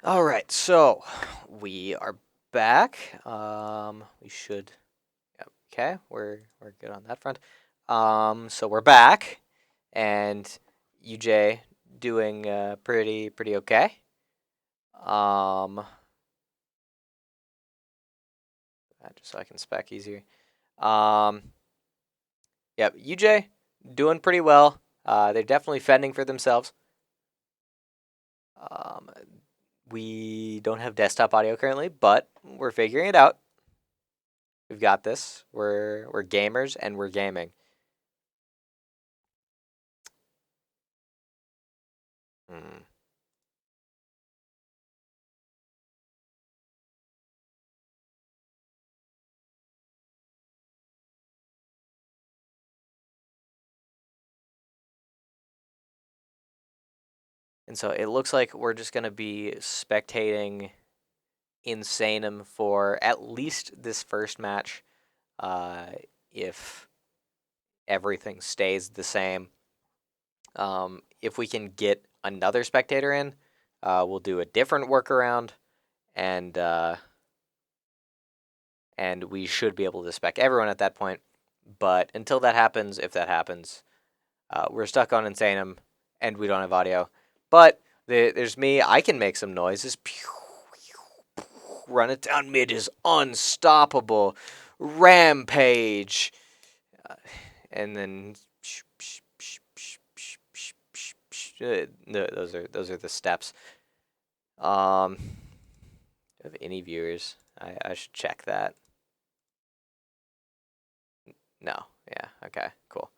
All right, so we are back. We should. Yep, okay, we're good on that front. So we're back, and UJ doing pretty okay. Um, just so I can spec easier. Um, yep, UJ doing pretty well. They're definitely fending for themselves. Um, we don't have desktop audio currently, but we're figuring it out. We've got this. We're gamers and we're gaming. Hmm. And so it looks like we're just gonna be spectating Insanum for at least this first match. Uh, if everything stays the same, if we can get another spectator in, we'll do a different workaround, and uh, and we should be able to spec everyone at that point. But until that happens, if that happens, we're stuck on Insanum, and we don't have audio. But there's me. I can make some noises. Run it down mid is unstoppable. Rampage. Uh, and then. No, those are the steps. Do you have any viewers? I should check that. No. Yeah. Okay. Cool.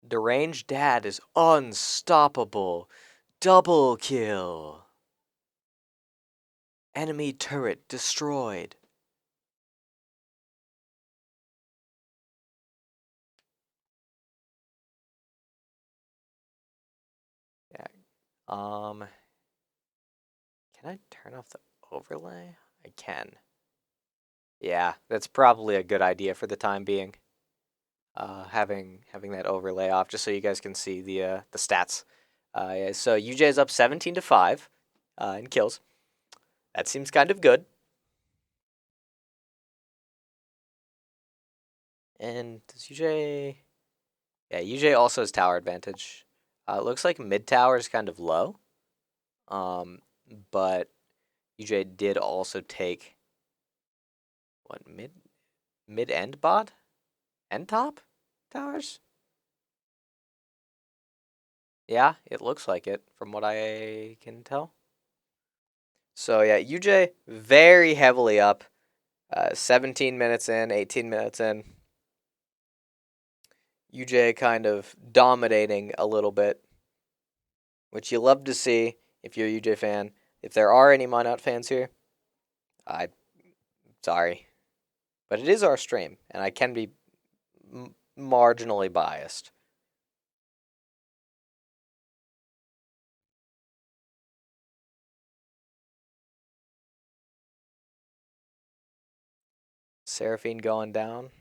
Deranged Dad is unstoppable. Double kill. Enemy turret destroyed. Yeah. Can I turn off the overlay? I can. Yeah, that's probably a good idea for the time being. Having that overlay off just so you guys can see the stats. Yeah, so UJ's up 17-5 in kills. That seems kind of good. And does UJ? Yeah, UJ also has tower advantage. It looks like mid tower is kind of low. Um, but UJ did also take what mid end bot end top towers. Yeah, it looks like it from what I can tell. So yeah, UJ very heavily up. 17 minutes in, 18 minutes in. UJ kind of dominating a little bit, which you love to see if you're a UJ fan. If there are any Minot fans here, I'm sorry, but it is our stream, and I can be marginally biased. Seraphine going down.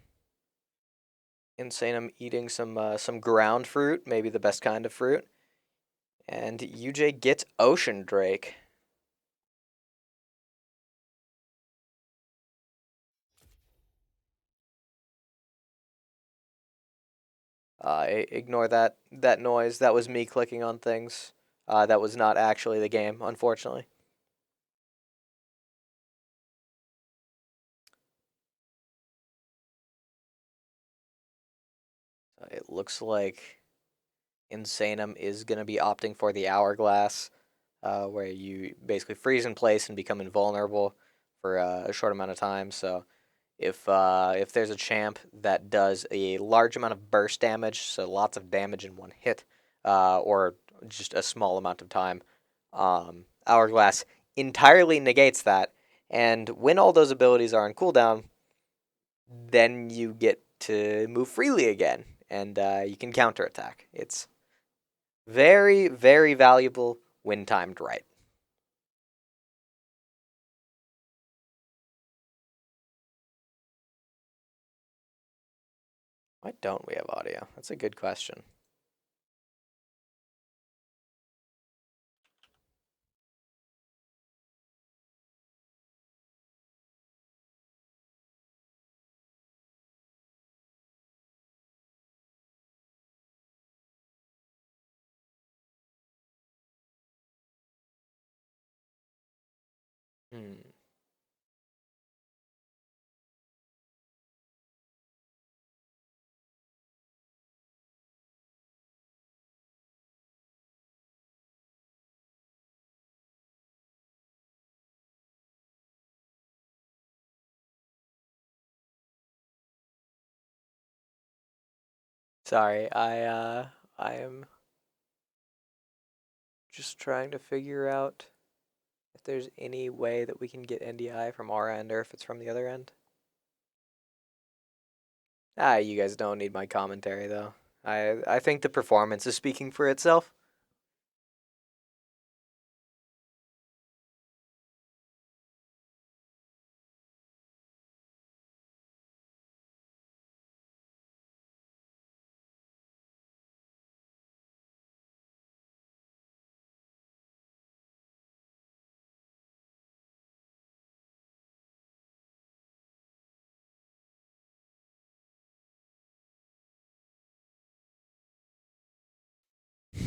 Insane. I'm eating some ground fruit, maybe the best kind of fruit. And UJ gets Ocean Drake. Ignore that noise. That was me clicking on things. That was not actually the game, unfortunately. It looks like Insanum is going to be opting for the Hourglass, where you basically freeze in place and become invulnerable for a short amount of time. So if there's a champ that does a large amount of burst damage, so lots of damage in one hit, or just a small amount of time, Hourglass entirely negates that. And when all those abilities are on cooldown, then you get to move freely again, and you can counterattack. It's very, very valuable when timed right. Why don't we have audio? That's a good question. Hmm. Sorry, I am just trying to figure out if there's any way that we can get NDI from our end or if it's from the other end. Ah, you guys don't need my commentary though. I think the performance is speaking for itself.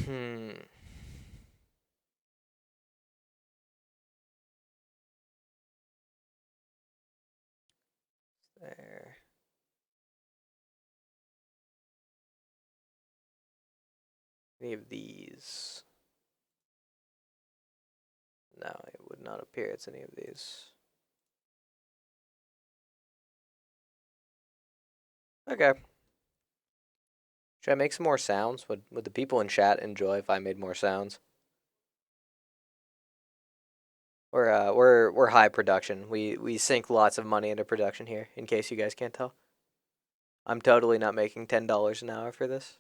Hmm. There. Any of these? No, it would not appear it's any of these. Okay. Should I make some more sounds? Would the people in chat enjoy if I made more sounds? We're high production. We sink lots of money into production here. In case you guys can't tell, I'm totally not making $10 an hour for this.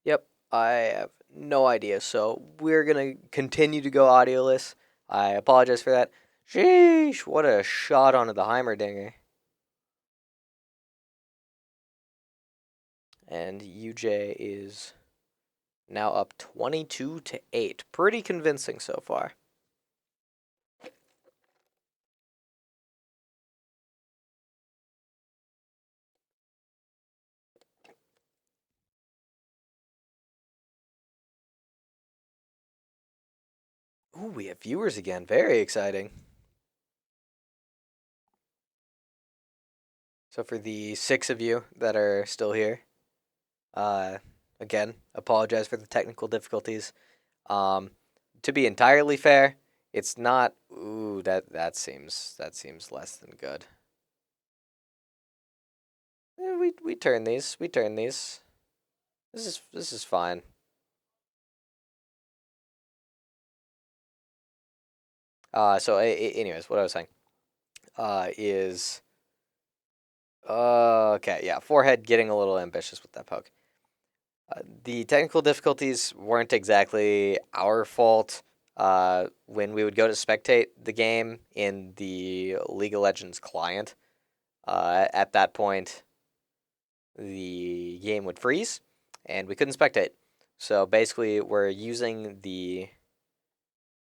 Yep, I have no idea. So we're gonna continue to go audioless. I apologize for that. Sheesh, what a shot onto the Heimerdinger. And UJ is now up 22-8. Pretty convincing so far. Ooh, we have viewers again. Very exciting. So for the 6 of you that are still here, uh, again, apologize for the technical difficulties. Um, to be entirely fair, it's not. Ooh, that seems less than good. We turn these. We turn these. This is fine. Anyways, what I was saying, is okay. Yeah, forehead getting a little ambitious with that poke. The technical difficulties weren't exactly our fault. When we would go to spectate the game in the League of Legends client, at that point, the game would freeze and we couldn't spectate. So basically, we're using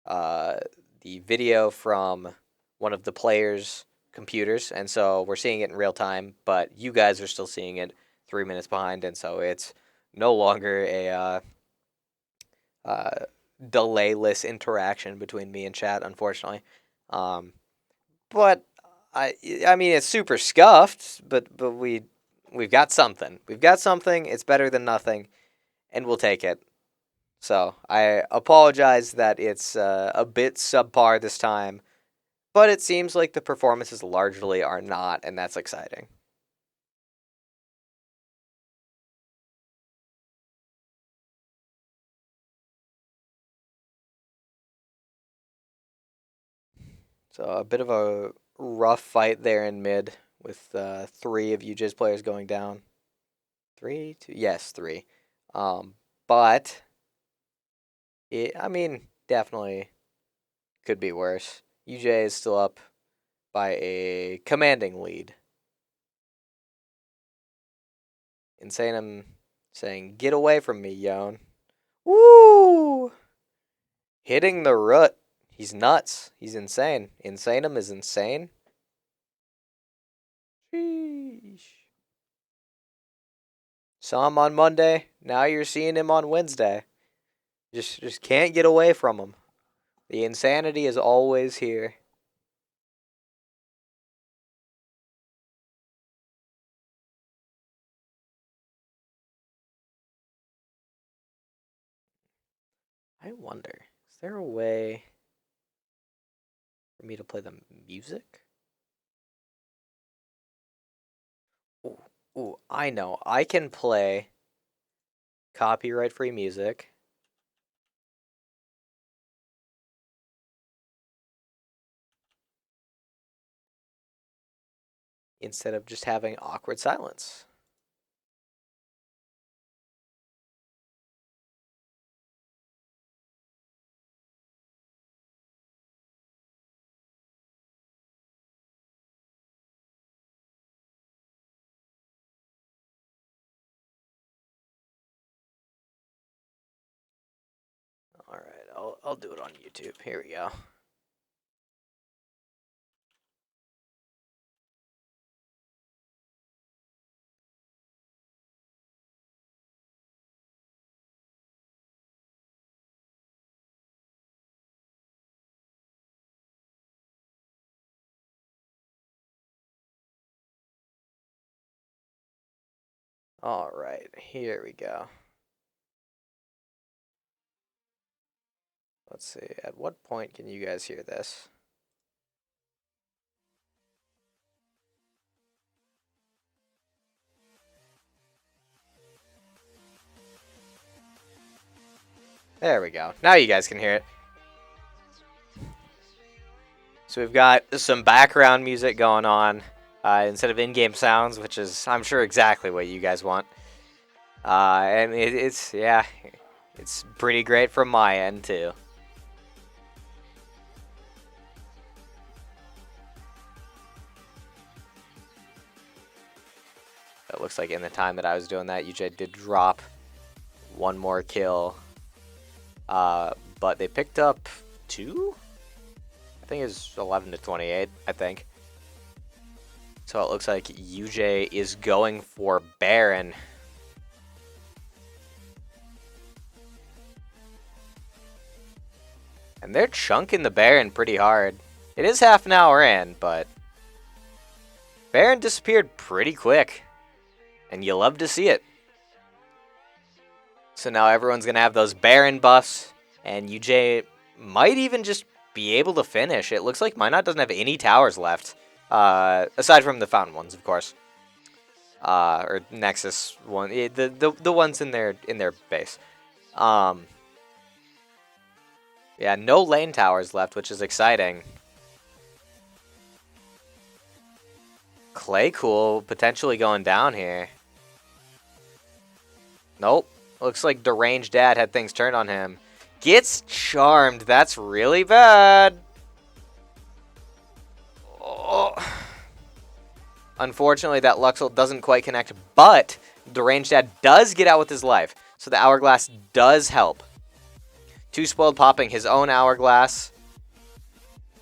uh, the video from one of the players' computers, and so we're seeing it in real time. But you guys are still seeing it 3 minutes behind, and so it's no longer a uh, delayless interaction between me and chat, unfortunately. Um, but I mean, it's super scuffed, but we've got something. We've got something. It's better than nothing, and we'll take it. So I apologize that it's a bit subpar this time, but it seems like the performances largely are not, and that's exciting. So a bit of a rough fight there in mid with three of UJ's players going down. Three, two, yes, three. Um, but I mean, definitely could be worse. UJ is still up by a commanding lead. Insanum saying, "Get away from me, Yon." Woo! Hitting the root. He's nuts. He's insane. Insanum is insane. Sheesh. Saw him on Monday. Now you're seeing him on Wednesday. Just can't get away from him. The insanity is always here. I wonder, is there a way for me to play the music? Ooh, ooh, I know. I can play copyright-free music instead of just having awkward silence. All right, I'll do it on YouTube. Here we go. All right, here we go. Let's see. At what point can you guys hear this? There we go. Now you guys can hear it. So we've got some background music going on instead of in-game sounds, which is, I'm sure, exactly what you guys want. And it's pretty great from my end too. It looks like in the time that I was doing that, UJ did drop one more kill, but they picked up two. I think it's 11 to 28. I think. So it looks like UJ is going for Baron. And they're chunking the Baron pretty hard. It is half an hour in, but Baron disappeared pretty quick. And you love to see it. So now everyone's going to have those Baron buffs, and UJ might even just be able to finish. It looks like Minot doesn't have any towers left, aside from the fountain ones, of course. Or Nexus one, the ones in their base. Yeah, no lane towers left, which is exciting. Claycool potentially going down here. Nope. Looks like Deranged Dad had things turned on him. Gets charmed. That's really bad. Oh. Unfortunately, that Luxel doesn't quite connect, but Deranged Dad does get out with his life. So the Hourglass does help. Too Spoiled popping his own Hourglass.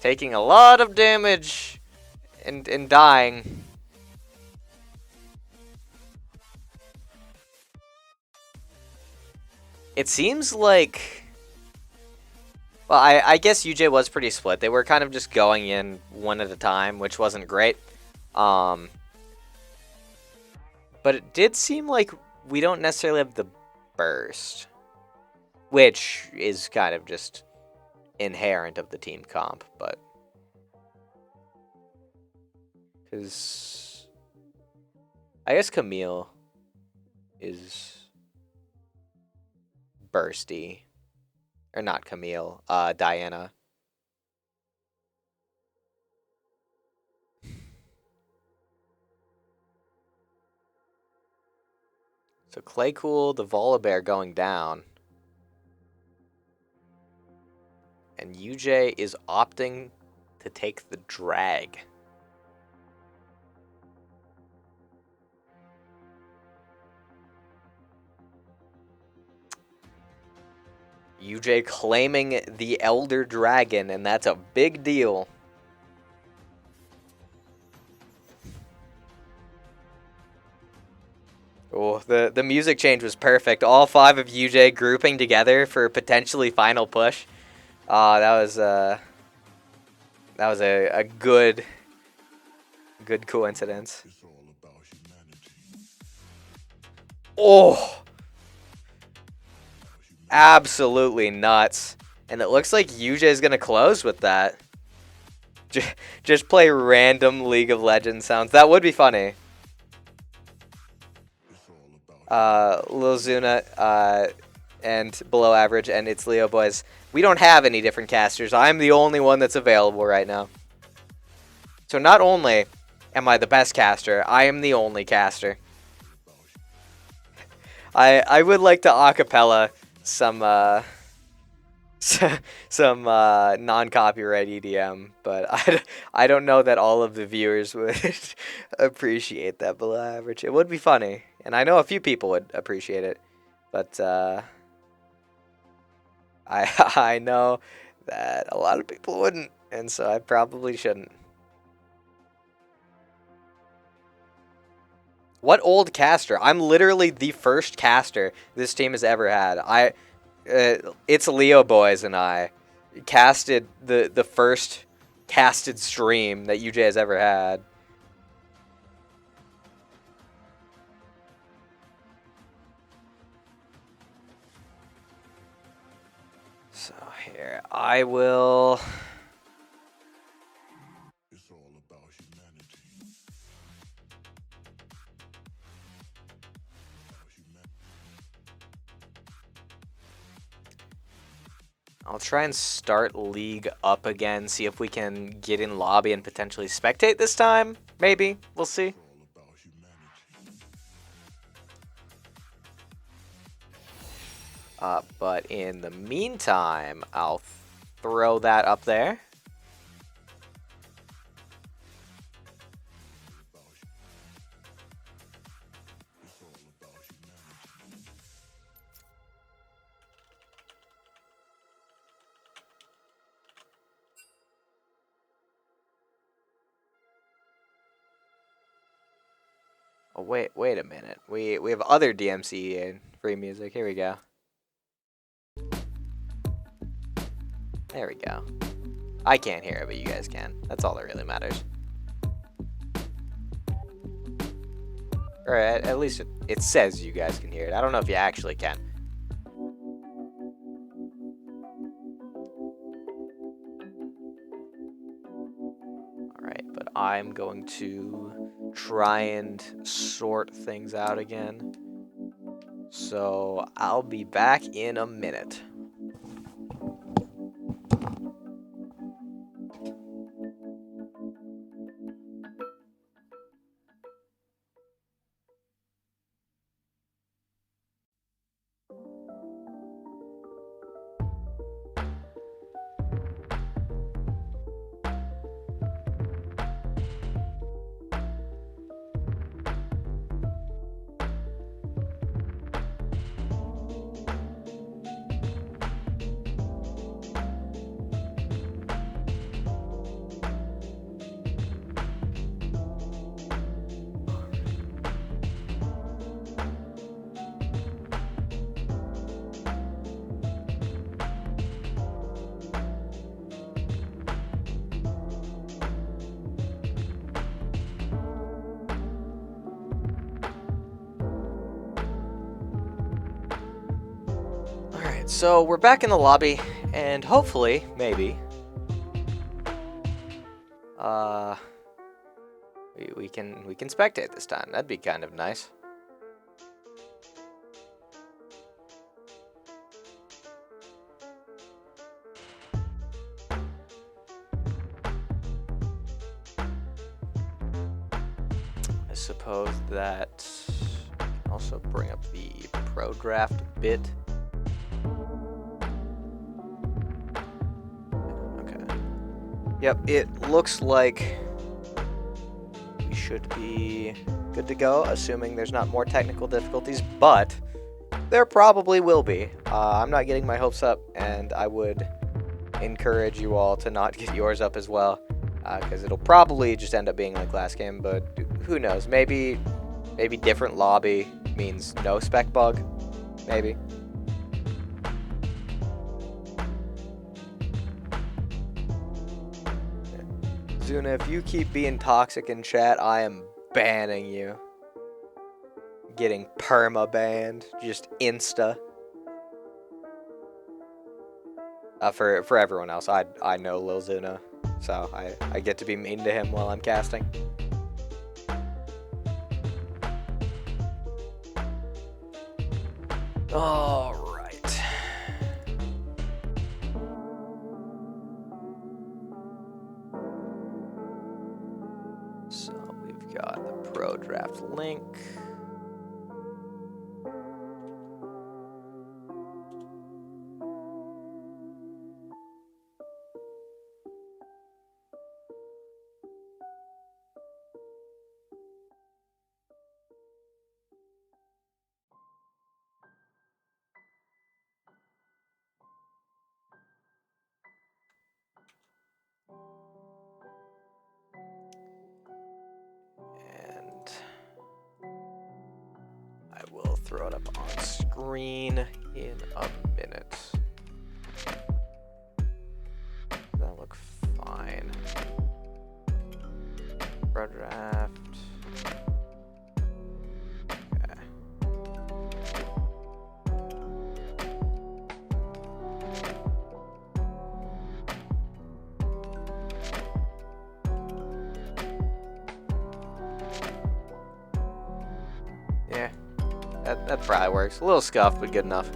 Taking a lot of damage and dying. It seems like... Well, I guess UJ was pretty split. They were kind of just going in one at a time, which wasn't great. But it did seem like we don't necessarily have the burst, which is kind of just inherent of the team comp, but... Because... I guess Camille is bursty. Or not Camille, Diana. So Claycool, the Volibear going down. And UJ is opting to take the drag. UJ claiming the Elder Dragon, and that's a big deal. Oh, the music change was perfect. All 5 of UJ grouping together for a potentially final push. That was a good coincidence. Oh, absolutely nuts. And it looks like UJ is gonna close with that. Just play random League of Legends sounds. That would be funny. Lil Zuna, and Below Average, and It's Leo Boys. We don't have any different casters. I'm the only one that's available right now. So not only am I the best caster, I am the only caster. I would like to acapella some some non-copyright EDM, but I don't know that all of the viewers would appreciate that Below Average. It would be funny, and I know a few people would appreciate it, but I know that a lot of people wouldn't, and so I probably shouldn't. What old caster? I'm literally the first caster this team has ever had. It's Leo Boys and I casted the first casted stream that UJ has ever had. So here, I will... It's all about humanity. I'll try and start League up again, see if we can get in lobby and potentially spectate this time. Maybe. We'll see. But in the meantime, I'll throw that up there. Oh, wait a minute. We have other DMC and free music. Here we go. There we go. I can't hear it, but you guys can. That's all that really matters. Or at least it says you guys can hear it. I don't know if you actually can. Alright, but I'm going to try and sort things out again. So I'll be back in a minute. So we're back in the lobby, and hopefully, maybe, we can spectate this time. That'd be kind of nice. I suppose that also bring up the pro draft bit. Okay. Yep, it looks like we should be good to go, assuming there's not more technical difficulties, but there probably will be. I'm not getting my hopes up, and I would encourage you all to not get yours up as well, because it'll probably just end up being like last game, but who knows? Maybe different lobby means no spec bug, maybe. Zuna, if you keep being toxic in chat, I am banning you. Getting perma banned, just insta. For everyone else, I know Lil Zuna, so I get to be mean to him while I'm casting. All right. So we've got the pro draft link. I will throw it up on screen in a minute. That'll look fine. Pro draft. Okay. Yeah. That probably works. A little scuffed, but good enough.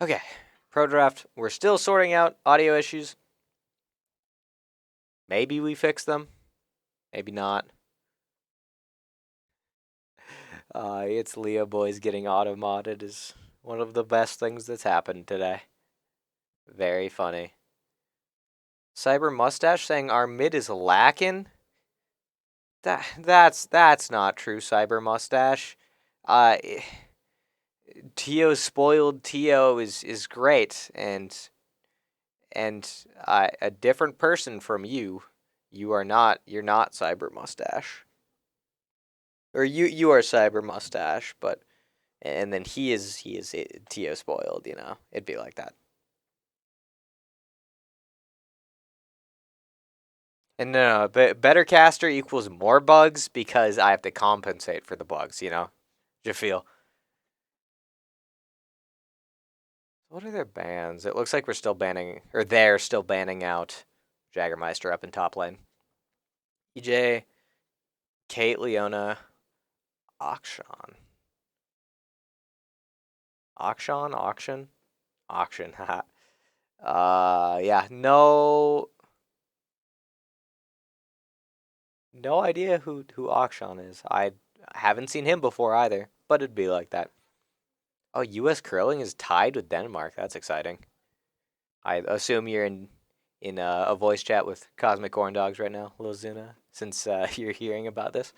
Okay, Pro Draft. We're still sorting out audio issues. Maybe we fix them. Maybe not. It's Leo Boys getting auto modded is one of the best things that's happened today. Very funny. Cyber Mustache saying our mid is lacking. That's not true, Cyber Mustache. Uh, Tio spoiled Tio is great, and a different person from you. You're not Cyber Mustache, or you are Cyber Mustache, but and then he is Tio spoiled. You know, it'd be like that. And no, but better caster equals more bugs because I have to compensate for the bugs. You know, you feel. What are their bans? It looks like we're still banning, or they're still banning out Jaggermeister up in top lane. EJ, Kate, Leona, Akshan. Auction, haha. Yeah, no idea who Akshan is. I haven't seen him before either, but it'd be like that. Oh, U.S. curling is tied with Denmark. That's exciting. I assume you're in a voice chat with Cosmic Corn Dogs right now, Lil Zuna, since you're hearing about this.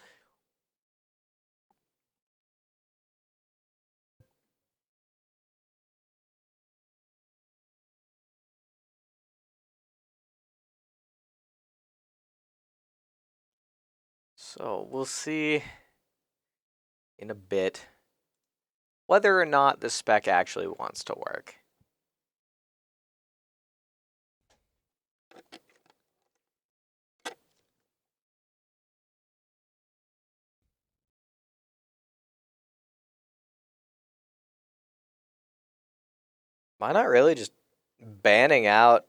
So we'll see in a bit whether or not the spec actually wants to work. Why not really just banning out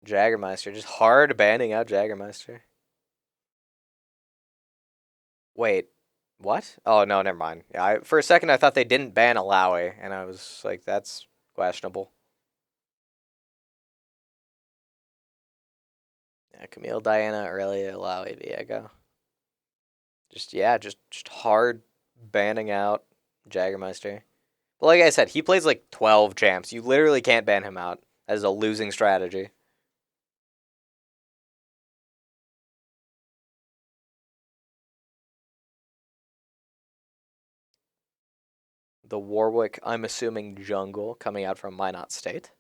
Jaggermeister? Just hard banning out Jaggermeister. Wait, what? Oh no, never mind. Yeah, for a second I thought they didn't ban Alawi, and I was like, that's questionable. Yeah, Camille, Diana, Aurelia, Alawi, Diego. Just hard banning out Jaggermeister. But like I said, he plays like 12 champs. You literally can't ban him out as a losing strategy. The Warwick, I'm assuming jungle coming out from Minot State.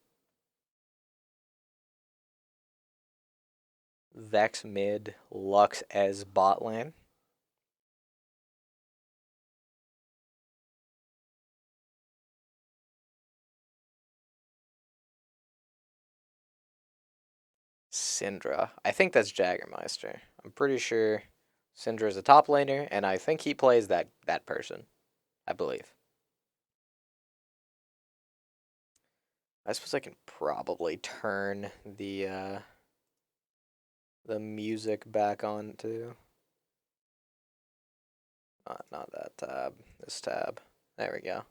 Vex mid, Lux as bot lane. Syndra. I think that's Jaggermeister. I'm pretty sure Syndra is a top laner, and I think he plays that person. I believe. I suppose I can probably turn the music back on too. Not that tab. This tab. There we go.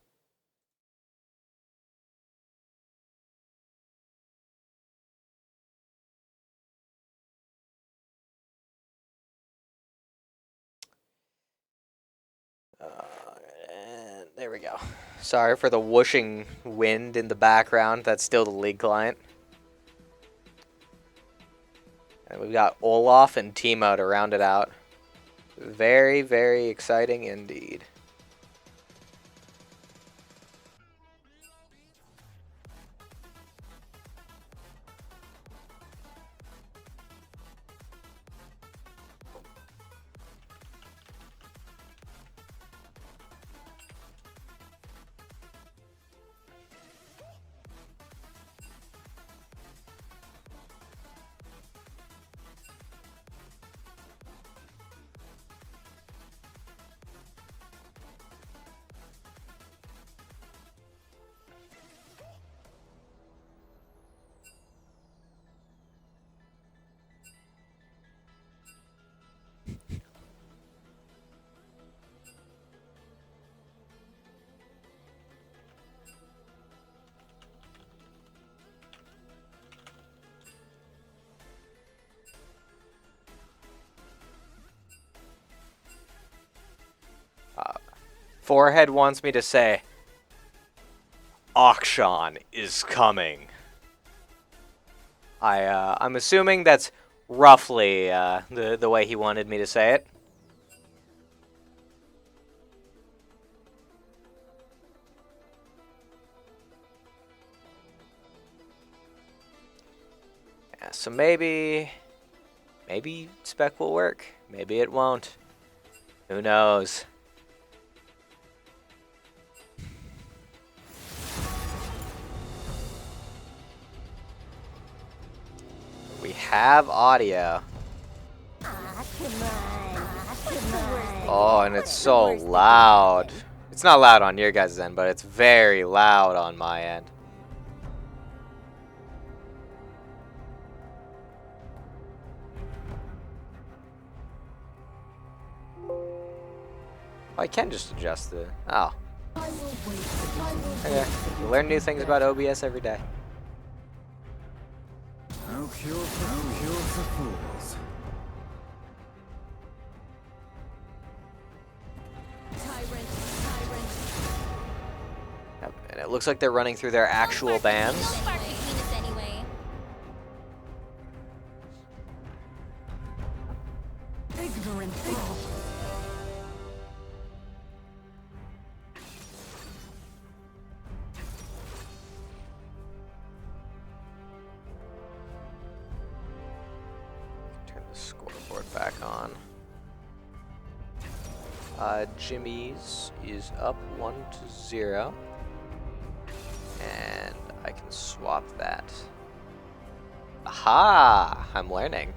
And there we go. Sorry for the whooshing wind in the background. That's still the League client. And we've got Olaf and Timo to round it out. Very, very exciting indeed. Forehead wants me to say, Akshan is coming. I'm assuming that's roughly the way he wanted me to say it. Yeah, so maybe spec will work. Maybe it won't. Who knows? We have audio. Oh, and it's so loud. It's not loud on your guys' end, but it's very loud on my end. Oh, I can just adjust the... Oh. Okay. You learn new things about OBS every day. No cure for fools. Yep, and it looks like they're running through their actual bands. Ignorant. Turn the scoreboard back on. Jimmy's is up 1-0. And I can swap that. Aha! I'm learning.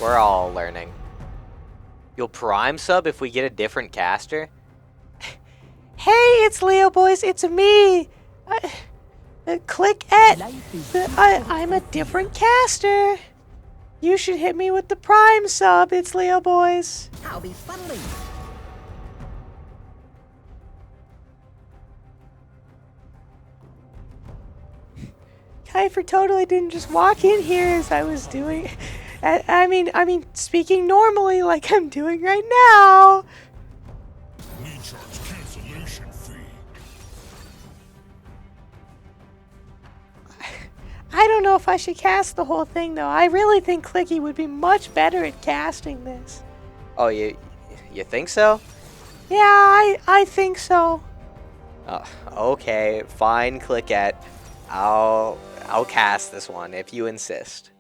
We're all learning. You'll prime sub if we get a different caster? Hey, it's Leo boys, it's me! Click at... I'm a different caster! You should hit me with the prime sub, it's Leo boys. I'll be funneling. Kiefer totally didn't just walk in here as I was doing... I mean, speaking normally like I'm doing right now. We charge cancellation fee. I don't know if I should cast the whole thing, though. I really think Clicky would be much better at casting this. Oh, you think so? Yeah, I think so. Okay, fine, Clickette. I'll cast this one if you insist.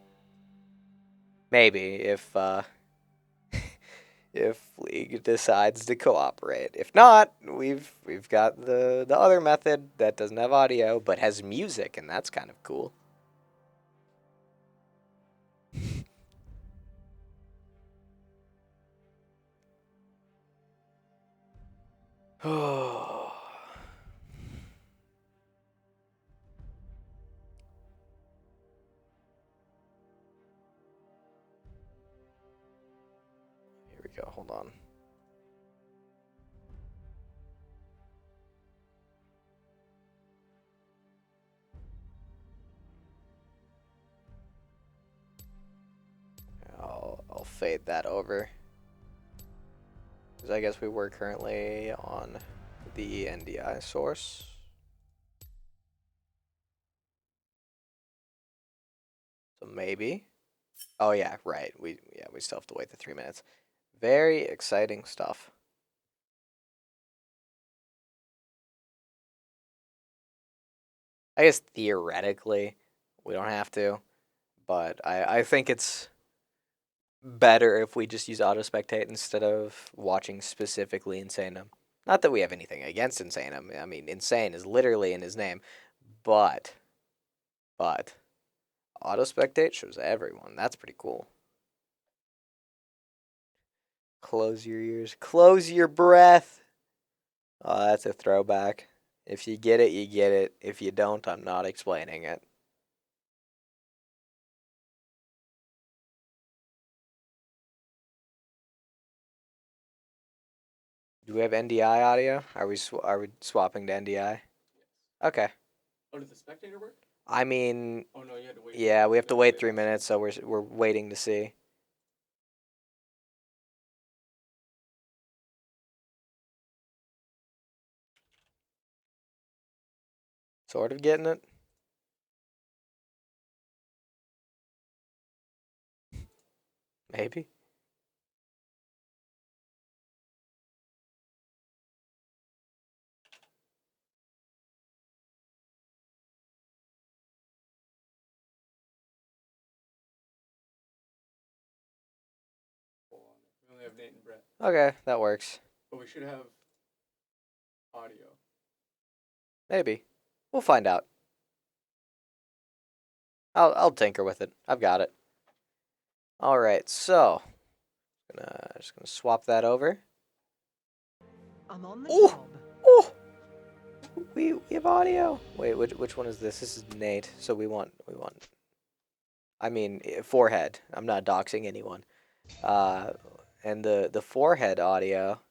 Maybe if if League decides to cooperate. If not, we've got the other method that doesn't have audio but has music, and that's kind of cool. Oh. Here we go. Hold on. I'll fade that over. Because I guess we were currently on the NDI source. So maybe. Oh yeah, right. We still have to wait the 3 minutes. Very exciting stuff. I guess theoretically we don't have to, but I think it's better if we just use auto spectate instead of watching specifically Insanum. Not that we have anything against Insanum. I mean, Insane is literally in his name, but auto spectate shows everyone. That's pretty cool. Close your ears. Close your breath. Oh, that's a throwback. If you get it, you get it. If you don't, I'm not explaining it. Do we have NDI audio? Are we swapping to NDI? Okay. Oh, did the spectator work? I mean, Oh no, you had to wait. yeah, we have to wait 3 minutes, so we're waiting to see. Sort of getting it. Maybe. Hold on. We only have Nate and Brett, Okay, that works. but we should have audio. Maybe. We'll find out. I'll tinker with it. I've got it. All right, so just gonna swap that over. I'm on the Ooh! job. Oh, we have audio. Wait, which one is this? This is Nate. So we want. I mean, forehead. I'm not doxing anyone. And the forehead audio.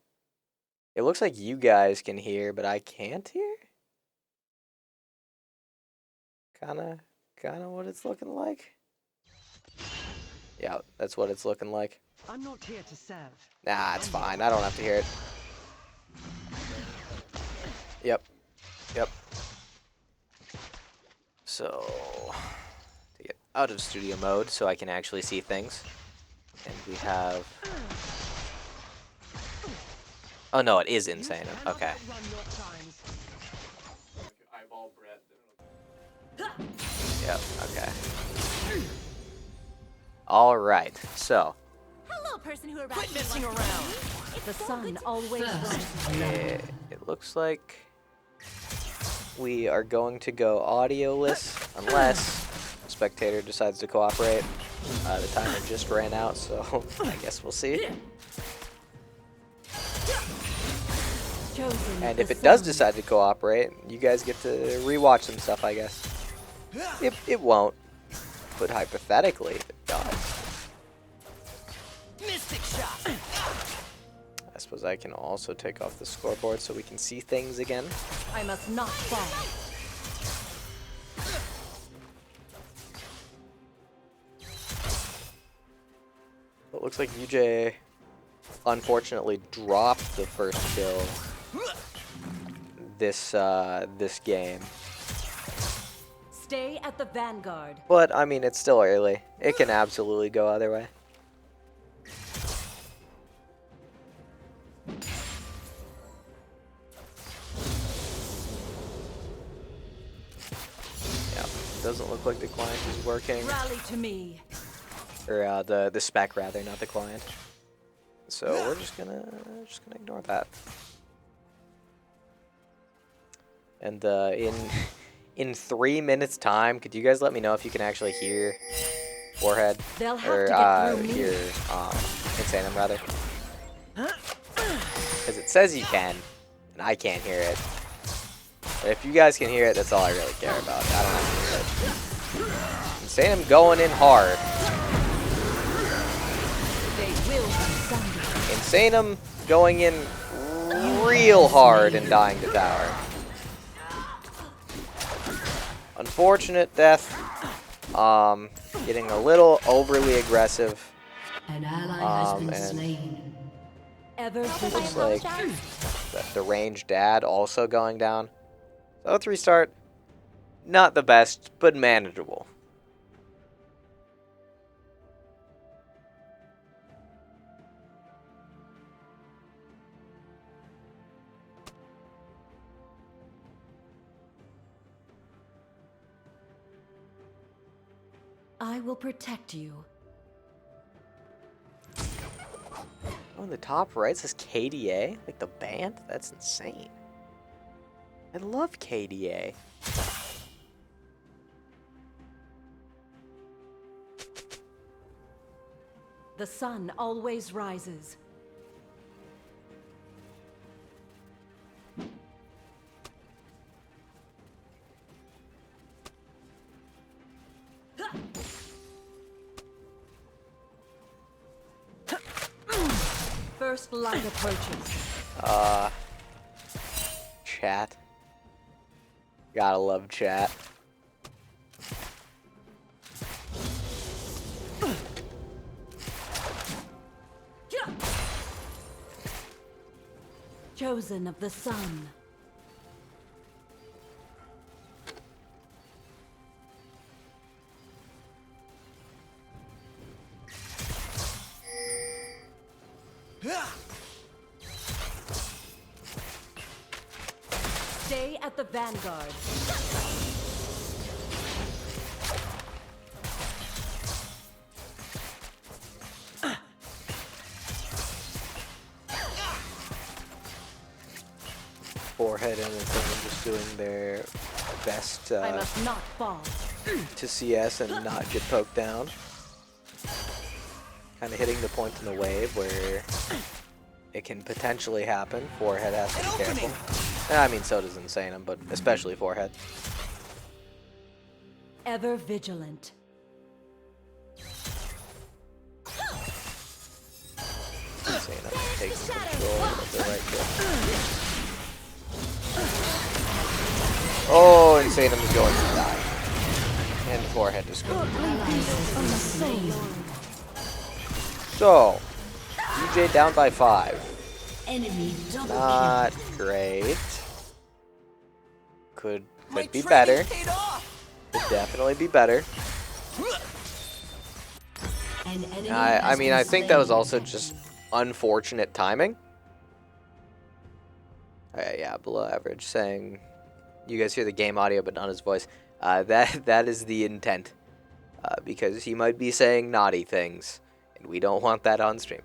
It looks like you guys can hear, but I can't hear. Kinda what it's looking like. Yeah, that's what it's looking like. I'm not here to serve. Nah, it's fine. I don't have to hear it. Yep. So, to get out of studio mode so I can actually see things. And we have... Oh no, it is insane. Okay. Run your times. Like eyeball Brett. Yep, okay. Alright, so... Hello, person who Quit messing around. The sun always rises. It looks like we are going to go audioless unless a spectator decides to cooperate. The timer just ran out, so I guess we'll see. Chosen And the if it does sun. decide to cooperate, you guys get to rewatch some stuff, I guess. It won't, but hypothetically, if it does, Mystic shot. I suppose I can also take off the scoreboard so we can see things again. I must not fall. It looks like UJ unfortunately dropped the first kill this game. Stay at the vanguard. But I mean, it's still early. It can absolutely go either way. Yeah, doesn't look like the client is working. Rally to me. Or the spec rather, not the client. So we're just gonna ignore that. And in 3 minutes time, could you guys let me know if you can actually hear Warhead They'll have or to get through me. hear Insanum rather? Because it says you can, and I can't hear it. But if you guys can hear it, that's all I really care about. I don't have to hear it. Insanum going in hard. They will be sundered. Insanum going in real hard and dying to tower. Unfortunate death. Getting a little overly aggressive. An ally has been and slain. Ever looks vigilant. like the ranged dad also going down. So 3-start, not the best, but manageable. I will protect you. Oh, in the top right says KDA, like the band? That's insane. I love KDA. The sun always rises. First light approaches. Chat. Gotta love chat. Chosen of the sun. Stay at the vanguard. Forehead and Insanum just doing their best I must not fall. to CS and not get poked down. Kind of hitting the point in the wave where it can potentially happen. Forehead has to be careful. I mean, so does Insanum, but especially Forehead. Ever vigilant. Insanum takes control of the right kill. Oh, Insanum is going to die. And Forehead is going to die. So, DJ down by 5. Enemy double Not great. Could be better. Could definitely be better. kill. An enemy I has mean, been I think that was slain. also just unfortunate timing. Yeah, below average, saying you guys hear the game audio but not his voice. That is the intent, because he might be saying naughty things, and we don't want that on stream.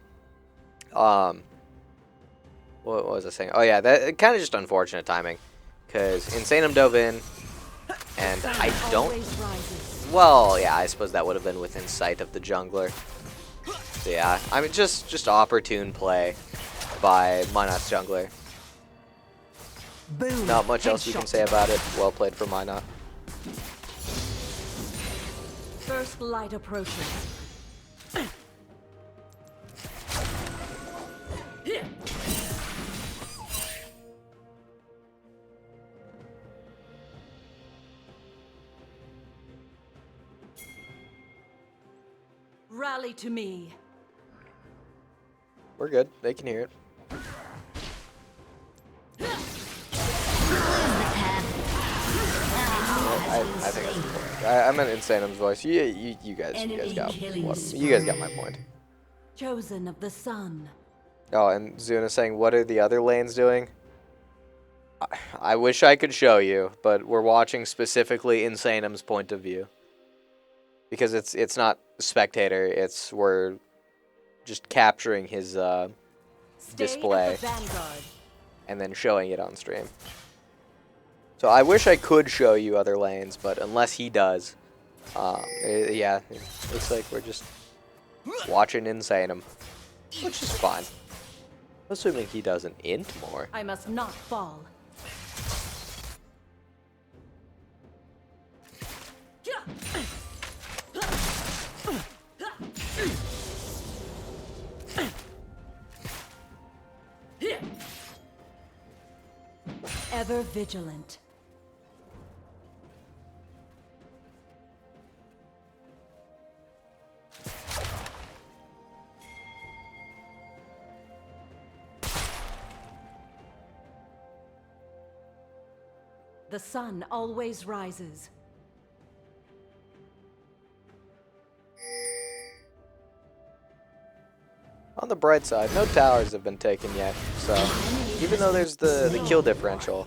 What was I saying? Oh yeah, that kind of just unfortunate timing, because Insanum dove in, and I don't. Always rises. Well, yeah, I suppose that would have been within sight of the jungler. So yeah, I mean, just opportune play by Minot's jungler. Boom. Not much else you can Headshot. say about it. Well played for Minot. First light approaches. Rally to me. We're good. They can hear it. I think that's important. I meant Insanum's voice. You guys got my point. Chosen of the sun. Oh, and Zuna saying, what are the other lanes doing? I wish I could show you, but we're watching specifically Insanum's point of view. Because it's not spectator, we're just capturing his Stay display at the vanguard. and then showing it on stream. So I wish I could show you other lanes, but unless he does, yeah, it looks like we're just watching Insanum, which is fine. Assuming he doesn't int more. I must not fall. Ever vigilant. The sun always rises. On the bright side, no towers have been taken yet, so even though there's the kill differential,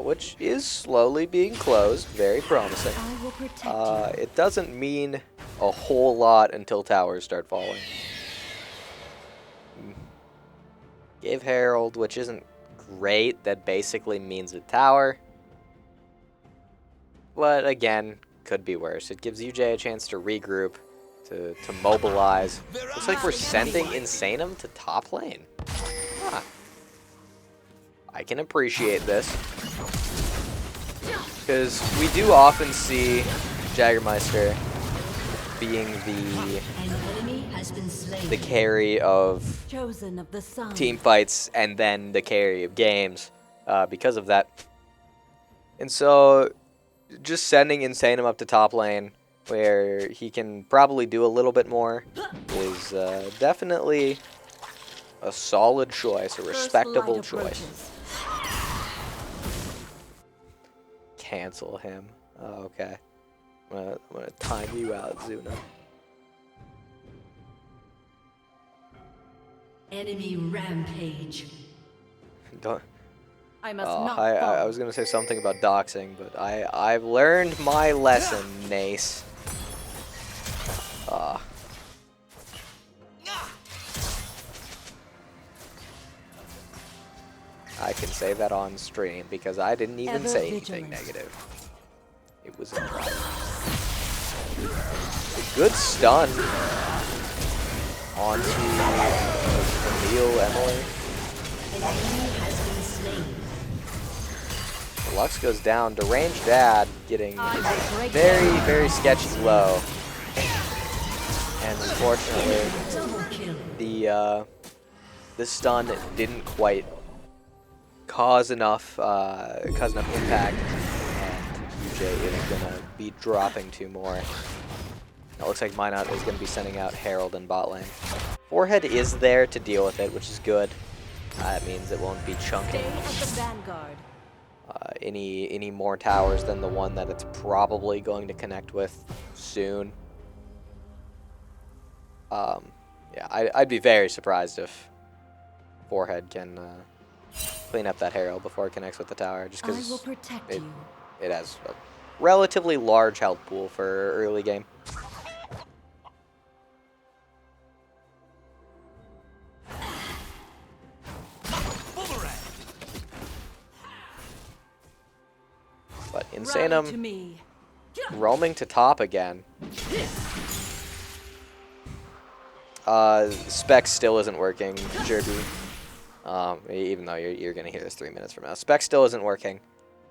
which is slowly being closed, very promising, I will protect you. it doesn't mean a whole lot until towers start falling. Gave Herald, which isn't great, that basically means a tower. But again, could be worse. It gives UJ a chance to regroup, to mobilize. Looks like we're sending Insanum to top lane. Huh. I can appreciate this. Because we do often see Jaggermeister being An enemy has been slain. the carry of Chosen of the sun. team fights and then the carry of games because of that. And so just sending Insanum up to top lane where he can probably do a little bit more is definitely a solid choice, a First respectable light choice. approaches. Cancel him. Oh, okay. I'm gonna time you out, Zuna. Enemy rampage. I must not I fall. was gonna say something about doxing, but I've learned my lesson, Nace. I can say that on stream because I didn't even Ever say anything vigilant. negative. It was implied. A good stun onto Emile, Emily. An enemy has been slain. Lux goes down. Deranged Dad getting I will break very, very sketchy low. And unfortunately, Double kill. the stun didn't quite cause enough impact, and UJ is gonna be dropping 2 more. It looks like Minot is gonna be sending out Herald in bot lane. Forehead is there to deal with it, which is good. It means it won't be chunking Stay at the vanguard. any more towers than the one that it's probably going to connect with soon. Yeah, I'd be very surprised if Forehead can clean up that Herald before it connects with the tower, just I will because protect it, you. it has a relatively large health pool for early game. But Rally to Insanum me. roaming to top again. Spec still isn't working, Jerby. Even though you're gonna hear this 3 minutes from now. Spec still isn't working.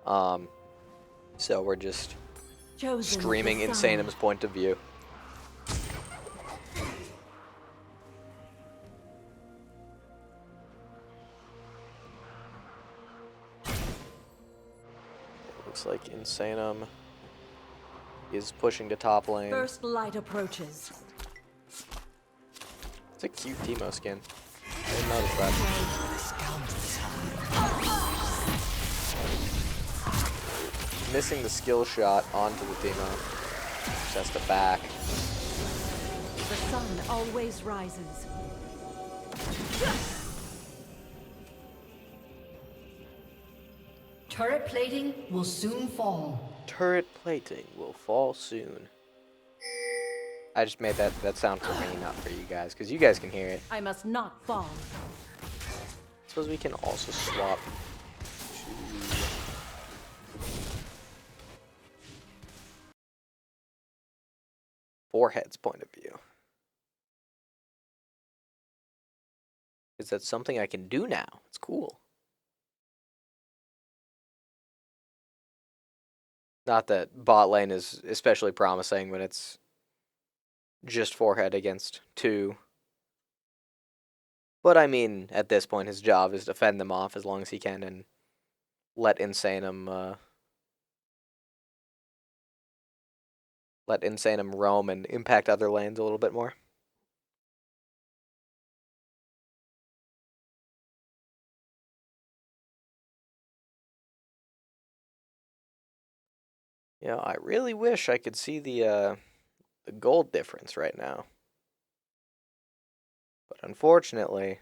So we're just Chosen of streaming the sun. Insanum's point of view. Looks like Insanum is pushing to top lane. First light approaches. It's a cute Teemo skin. I didn't notice that. Missing the skill shot onto the Teemo. Just has to back. The sun always rises. Turret plating will soon fall. Turret plating will fall soon. I just made that sound for me, not for you guys, because you guys can hear it. I must not fall. I suppose we can also swap to Forehead's point of view. Is that something I can do now? It's cool. Not that bot lane is especially promising when it's just Forehead against 2. But I mean, at this point, his job is to fend them off as long as he can and let Insanum roam and impact other lanes a little bit more. You know, I really wish I could see the gold difference right now. But unfortunately,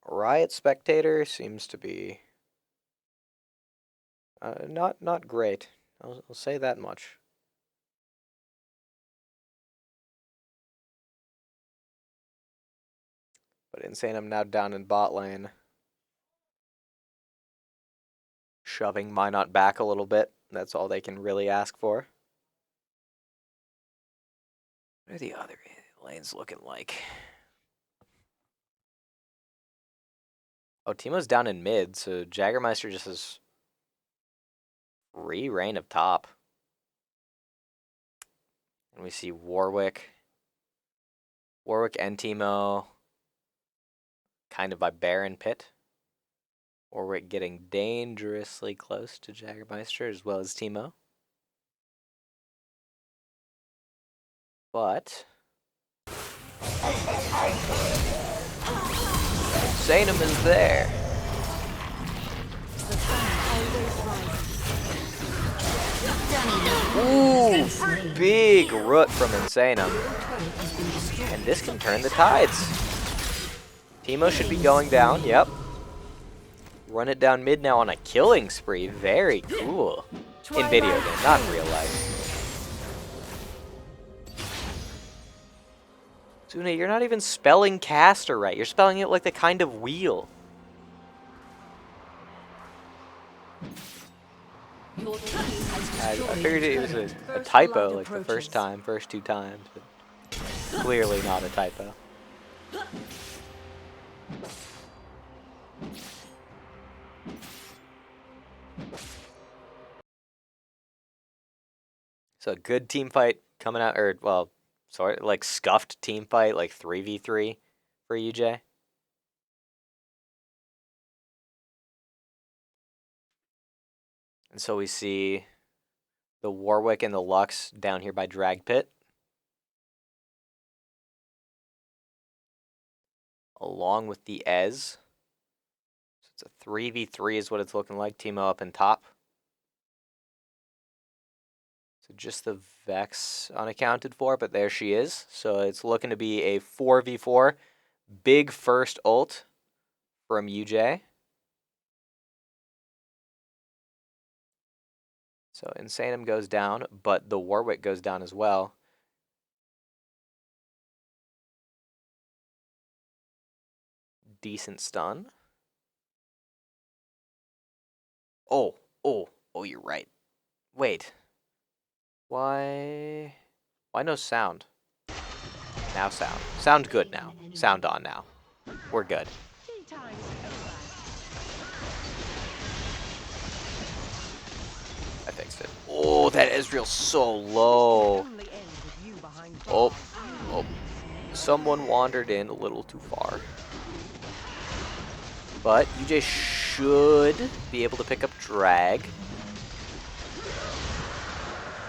Riot Spectator seems to be not great. I'll say that much. But Insanum now down in bot lane. Shoving Minot back a little bit. That's all they can really ask for. What are the other lanes looking like? Oh, Teemo's down in mid, so Jaggermeister just has free reign of top. And we see Warwick. Warwick and Teemo kind of by Baron Pit. Warwick getting dangerously close to Jaggermeister as well as Teemo. But Zanum is there. The sun always rises. Ooh, big root from Insanum. And this can turn the tides. Teemo should be going down, yep. Run it down mid now on a killing spree. Very cool. In video game, not in real life. Sune, you're not even spelling caster right. You're spelling it like the kind of wheel. Your team has I destroyed figured it was a First typo blood like the approaches. first 2 times, but clearly not a typo. So good team fight coming out, or well, sort of like scuffed team fight, like 3v3 for UJ. And so we see the Warwick and the Lux down here by Drag Pit. Along with the Ez. So it's a 3v3 is what it's looking like. Teemo up in top. So just the Vex unaccounted for, but there she is. So it's looking to be a 4v4. Big first ult from UJ. So Insanum goes down, but the Warwick goes down as well. Decent stun. Oh, you're right. Wait. Why no sound? Now sound. Sound good now. Sound on now. We're good. Tea time's over. I fixed it. Oh, that Ezreal's so low. Only end with you behind Oh, bars. oh. Someone wandered in a little too far. But UJ should be able to pick up drag.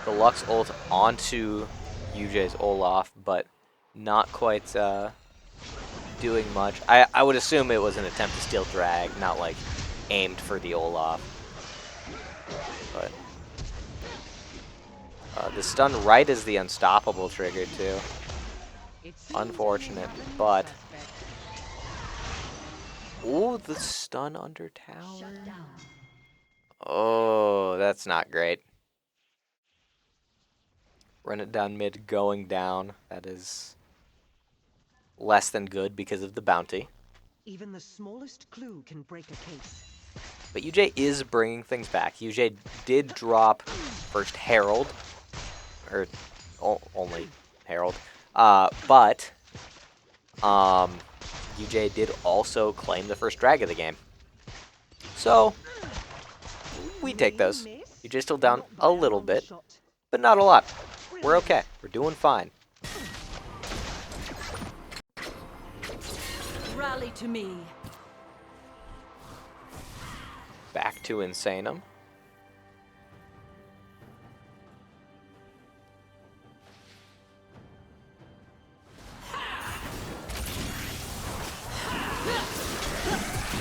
The Lux ult onto UJ's Olaf, but not quite doing much. I would assume it was an attempt to steal drag, not like aimed for the Olaf. But the stun right as the unstoppable triggered too. It seems Unfortunate, everyone but suspect. ooh, the stun under tower. shut down. Oh, that's not great. Run it down mid, going down. That is less than good because of the bounty. Even the smallest clue can break a case. But UJ is bringing things back. UJ did drop first Herald, or only Herald, but UJ did also claim the first drag of the game. So we take those. UJ still down a little bit, but not a lot. We're okay. We're doing fine. Rally to me. Back to Insanum.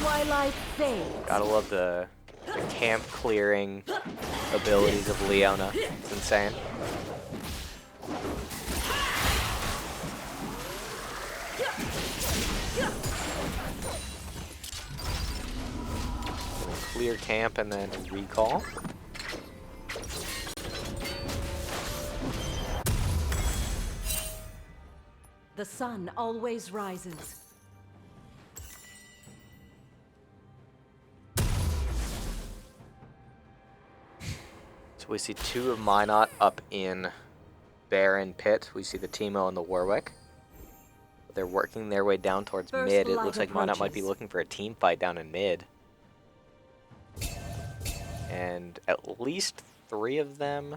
Twilight fades. Gotta love the camp clearing abilities of Leona. It's insane. Clear camp and then recall. The sun always rises. So we see 2 of Minot up in Baron Pit. We see the Teemo and the Warwick. They're working their way down towards First mid. It light looks like Minot might be approaches. looking for a team fight down in mid. And at least 3 of them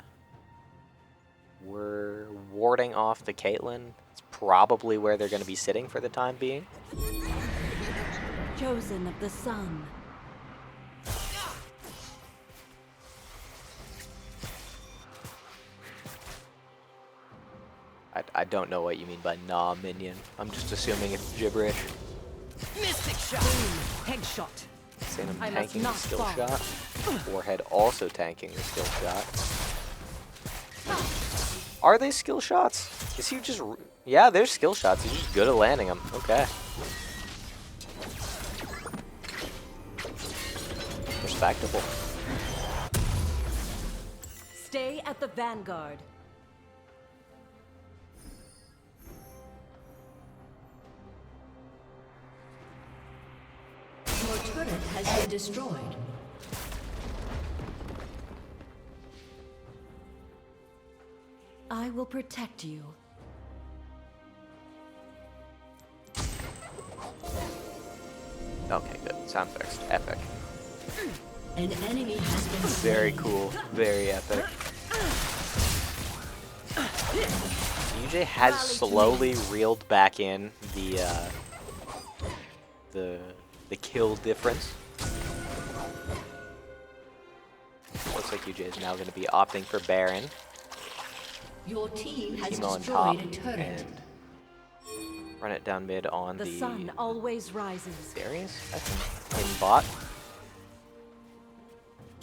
were warding off the Caitlyn. It's probably where they're going to be sitting for the time being. Chosen of the sun. I don't know what you mean by nah minion. I'm just assuming it's gibberish. Mystic shot. Headshot. Saying I'm I must tanking the not skill fall. shot. Warhead also tanking the skill shot. Are they skill shots? Is he just... Yeah, they're skill shots. He's just good at landing them. Okay. respectable. Stay at the vanguard. Your turret has been destroyed. I will protect you. Okay, good. Sound fixed. Epic. An enemy has been Very slain. cool. Very epic. UJ has slowly reeled back in the kill difference. Looks like UJ is now going to be opting for Baron. Your team has Teemo on top destroyed a turret. and run it down mid on The sun always rises. Darius, I think, in bot.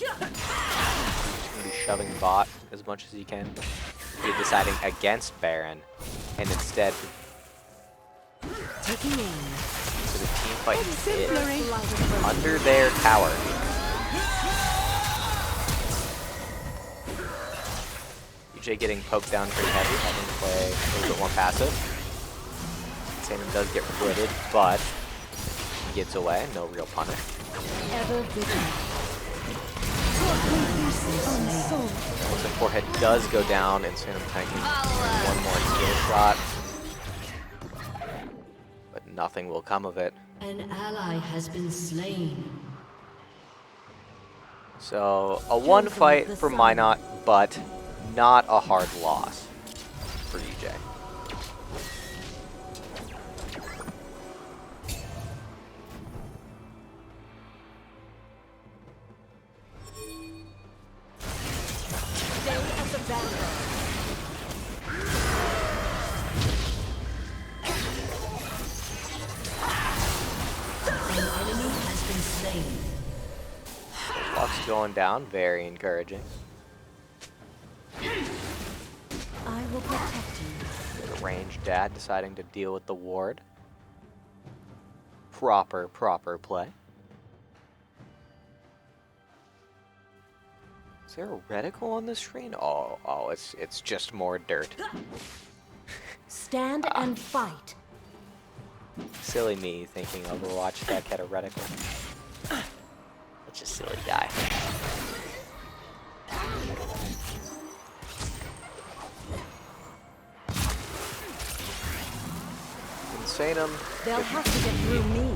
Gonna be shoving bot as much as he can. He's deciding against Baron, and instead Taking aim. to the team fight mid under their tower. UJ getting poked down pretty heavy, having to play a little bit more passive. Salmon does get wooded, but he gets away. No real punish. Ever vigilant. Looks like Forehead does go down, and Salmon tanking one more skill shot. But nothing will come of it. An ally has been slain. So, a one fight for Minot, but not a hard loss for UJ. Stay at the vanguard. An enemy has been slain. Lux going down, very encouraging. I will protect you. The ranged dad deciding to deal with the ward. Proper play. Is there a reticle on the screen? Oh, it's just more dirt. Stand and fight. Silly me thinking Overwatch deck had a reticle. Such a silly guy. Insanum. They'll have to get through me.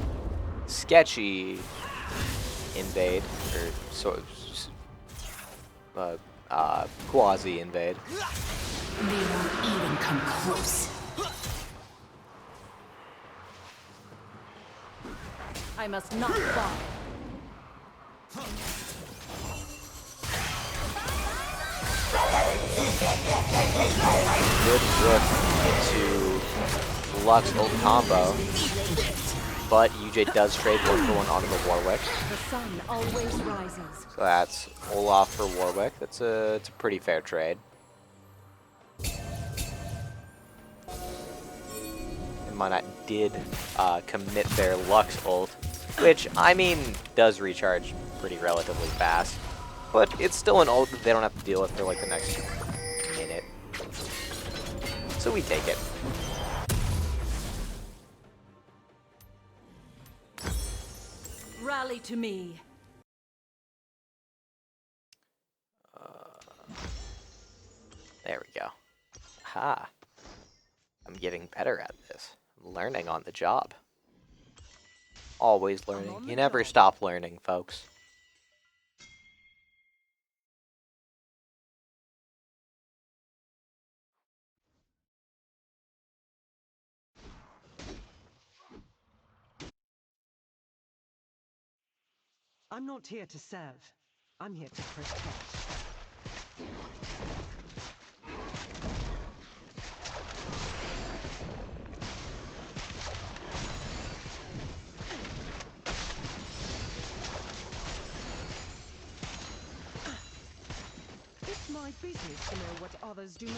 Sketchy invade, or quasi invade. They won't even come close. I must not fall. Good rook into Lux ult combo, but UJ does trade 1-for-1 onto the Warwick. The sun always rises. So that's Olaf for Warwick. It's a pretty fair trade. And Minot did commit their Lux ult, which, I mean, does recharge pretty relatively fast. But it's still an ult that they don't have to deal with for like the next minute. So we take it. Rally to me. There we go. Ha. I'm getting better at this. I'm learning on the job. Always learning. You never stop learning, folks. I'm not here to serve. I'm here to protect. It's my business to know what others do not.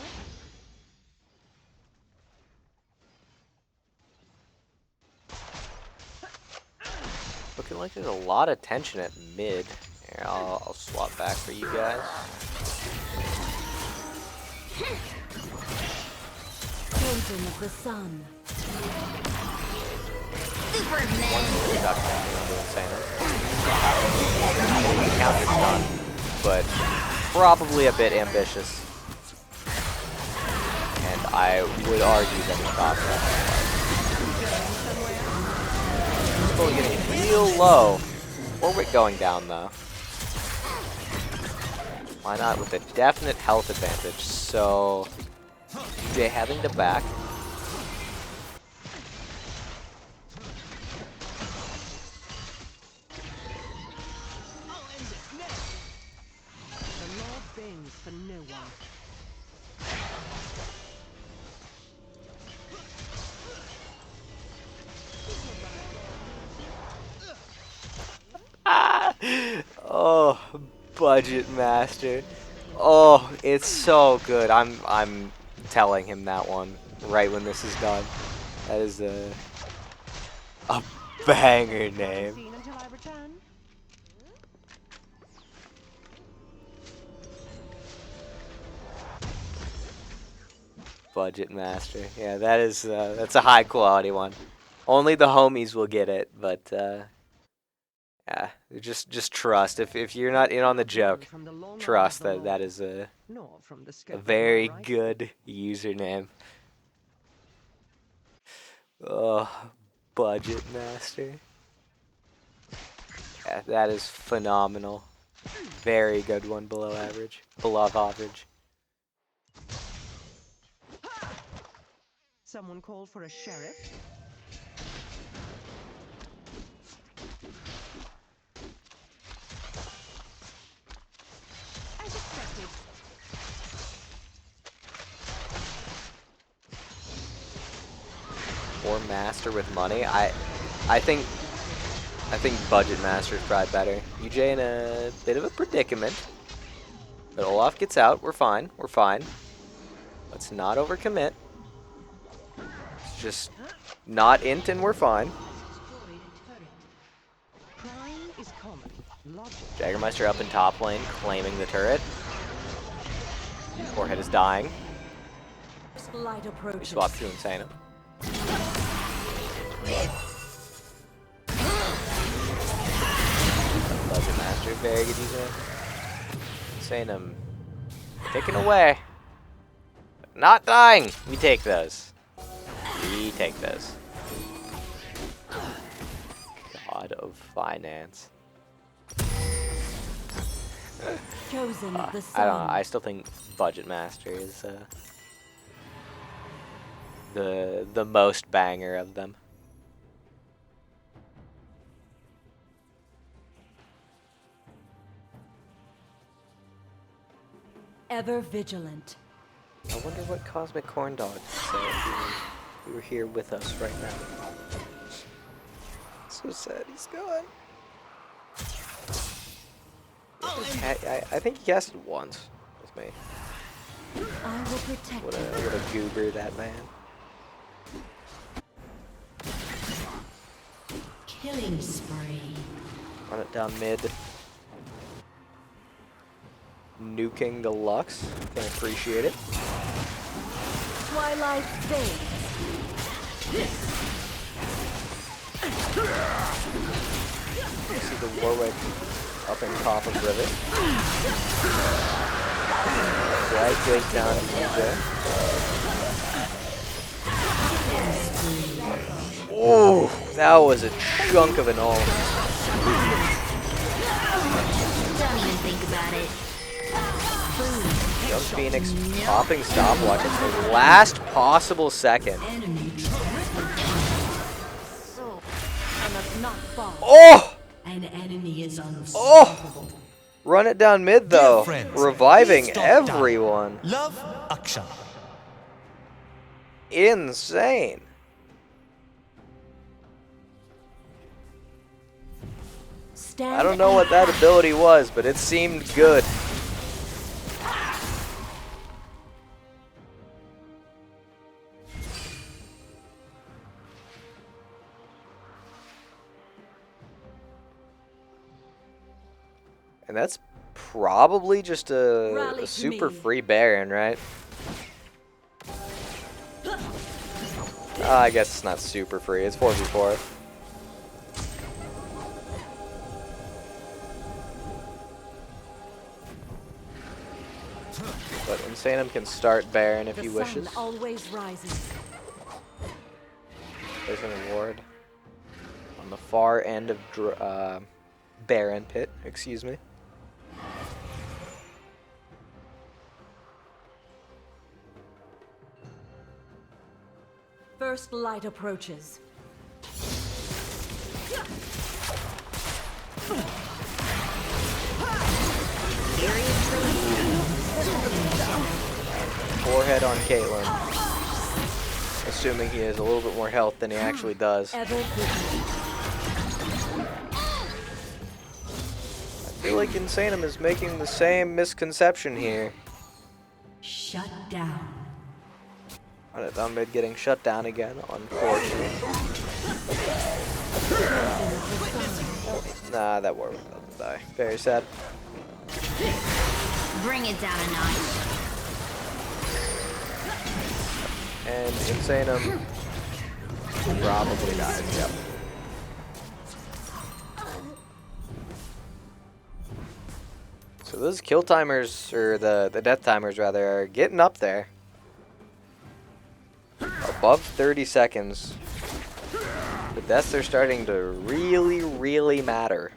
Looking like there's a lot of tension at mid Here, I'll swap back for you guys. Chosen of the sun. Counter's done, but probably a bit ambitious. And I would argue that he thought that. Still getting real low. Warwick going down though. Why not with a definite health advantage? So DJ having to back. The Lord bends for no one. Oh, budget master. Oh, it's so good. I'm telling him that one right when this is done. That is a banger name. Seen until I return. Budget master. Yeah, that is that's a high quality one. Only the homies will get it, but yeah, just trust. If you're not in on the joke, From the long arm of trust the that Lord, that is nor from the a scope of very my right. good username. Oh, budget master. Yeah, that is phenomenal. Very good one, below average. Below average. Someone called for a sheriff. As expected. Or master with money. I think budget master is probably better. UJ in a bit of a predicament. But Olaf gets out. We're fine. We're fine. Let's not overcommit. It's just not int and we're fine. Crime is common. Logic. Jaggermeister up in top lane, claiming the turret. Forehead is dying. Light We approaches. swap to Insano. Budget master, very good user. Insanum taken away. Not dying. We take those. We take those. God of finance. Chosen of the sun. I don't know. I still think budget master is the most banger of them. Ever vigilant. I wonder what Cosmic Corn Dog would say if he were here with us right now. So sad he's gone. I think he casted once with me. I will protect What you. a goober that man. Killing spree. Run it down mid. Nuking the Lux. Can appreciate it. Twilight fades. See the Warwick up in top of Rivet. Right goes down to DJ. Oh, that was a chunk of an ult. Don't even think about it. Young Phoenix popping stopwatch at the last possible second. Enemy So I must not fall. Oh! An enemy is unstoppable. Oh! Run it down mid though. friends, Reviving please stop down. everyone. Love action. Insane. Stand I don't know what that ability was, but it seemed good. And that's probably just Rally a to super me. free Baron, right? I guess it's not super free. It's 4v4. But Insanum can start Baron if The he sun wishes. always rises. There's an award on the far end of Baron Pit, excuse me. First light approaches. Forehead on Caitlyn. Assuming he has a little bit more health than he actually does. Ever vigilant. I feel like Insanum is making the same misconception here. Shut down. On mid getting shut down again, unfortunately. Nah, that war doesn't die. Very sad. Bring it down a notch. And Insanum probably dies, yep. So those kill timers, or the death timers rather, are getting up there. Above 30 seconds. The deaths are starting to really, really matter.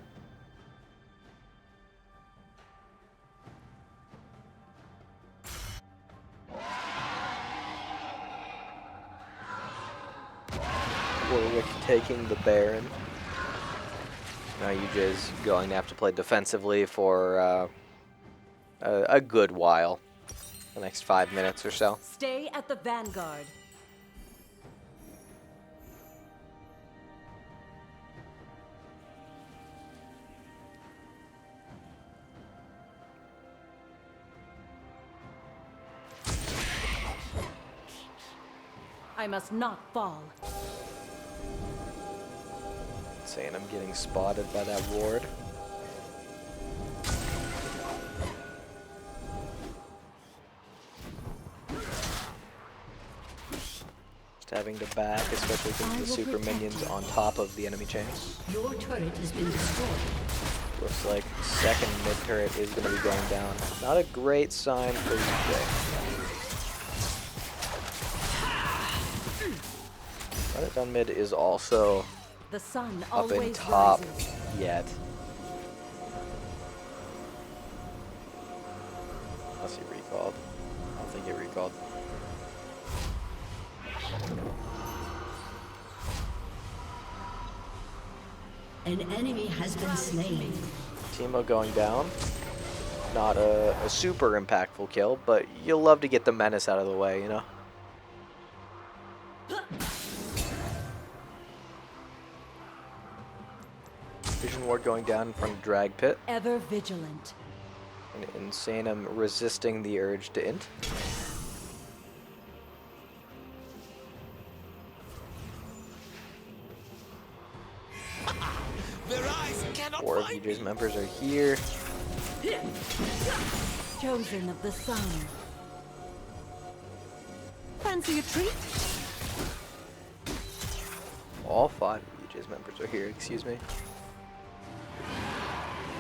Warwick taking the Baron. Now UJ's going to have to play defensively for a good while. The next 5 minutes or so. Stay at the vanguard. I must not fall. Saying I'm getting spotted by that ward. Just having to back, especially since the super minions on top of the enemy chains. Your turret has been destroyed. Looks like second mid turret is going to be going down. Not a great sign for UJ. Minot down mid is also The sun up in always top rises. yet. Unless he recalled. I don't think he recalled. An enemy has been slain. Teemo going down. Not a super impactful kill, but you'll love to get the menace out of the way, you know? Vision Ward going down in front of Drag Pit. Ever vigilant. And Insanum resisting the urge to int. Four of UJ's members are here. Chosen of the sun. Fancy a treat? All five of UJ's members are here, excuse me.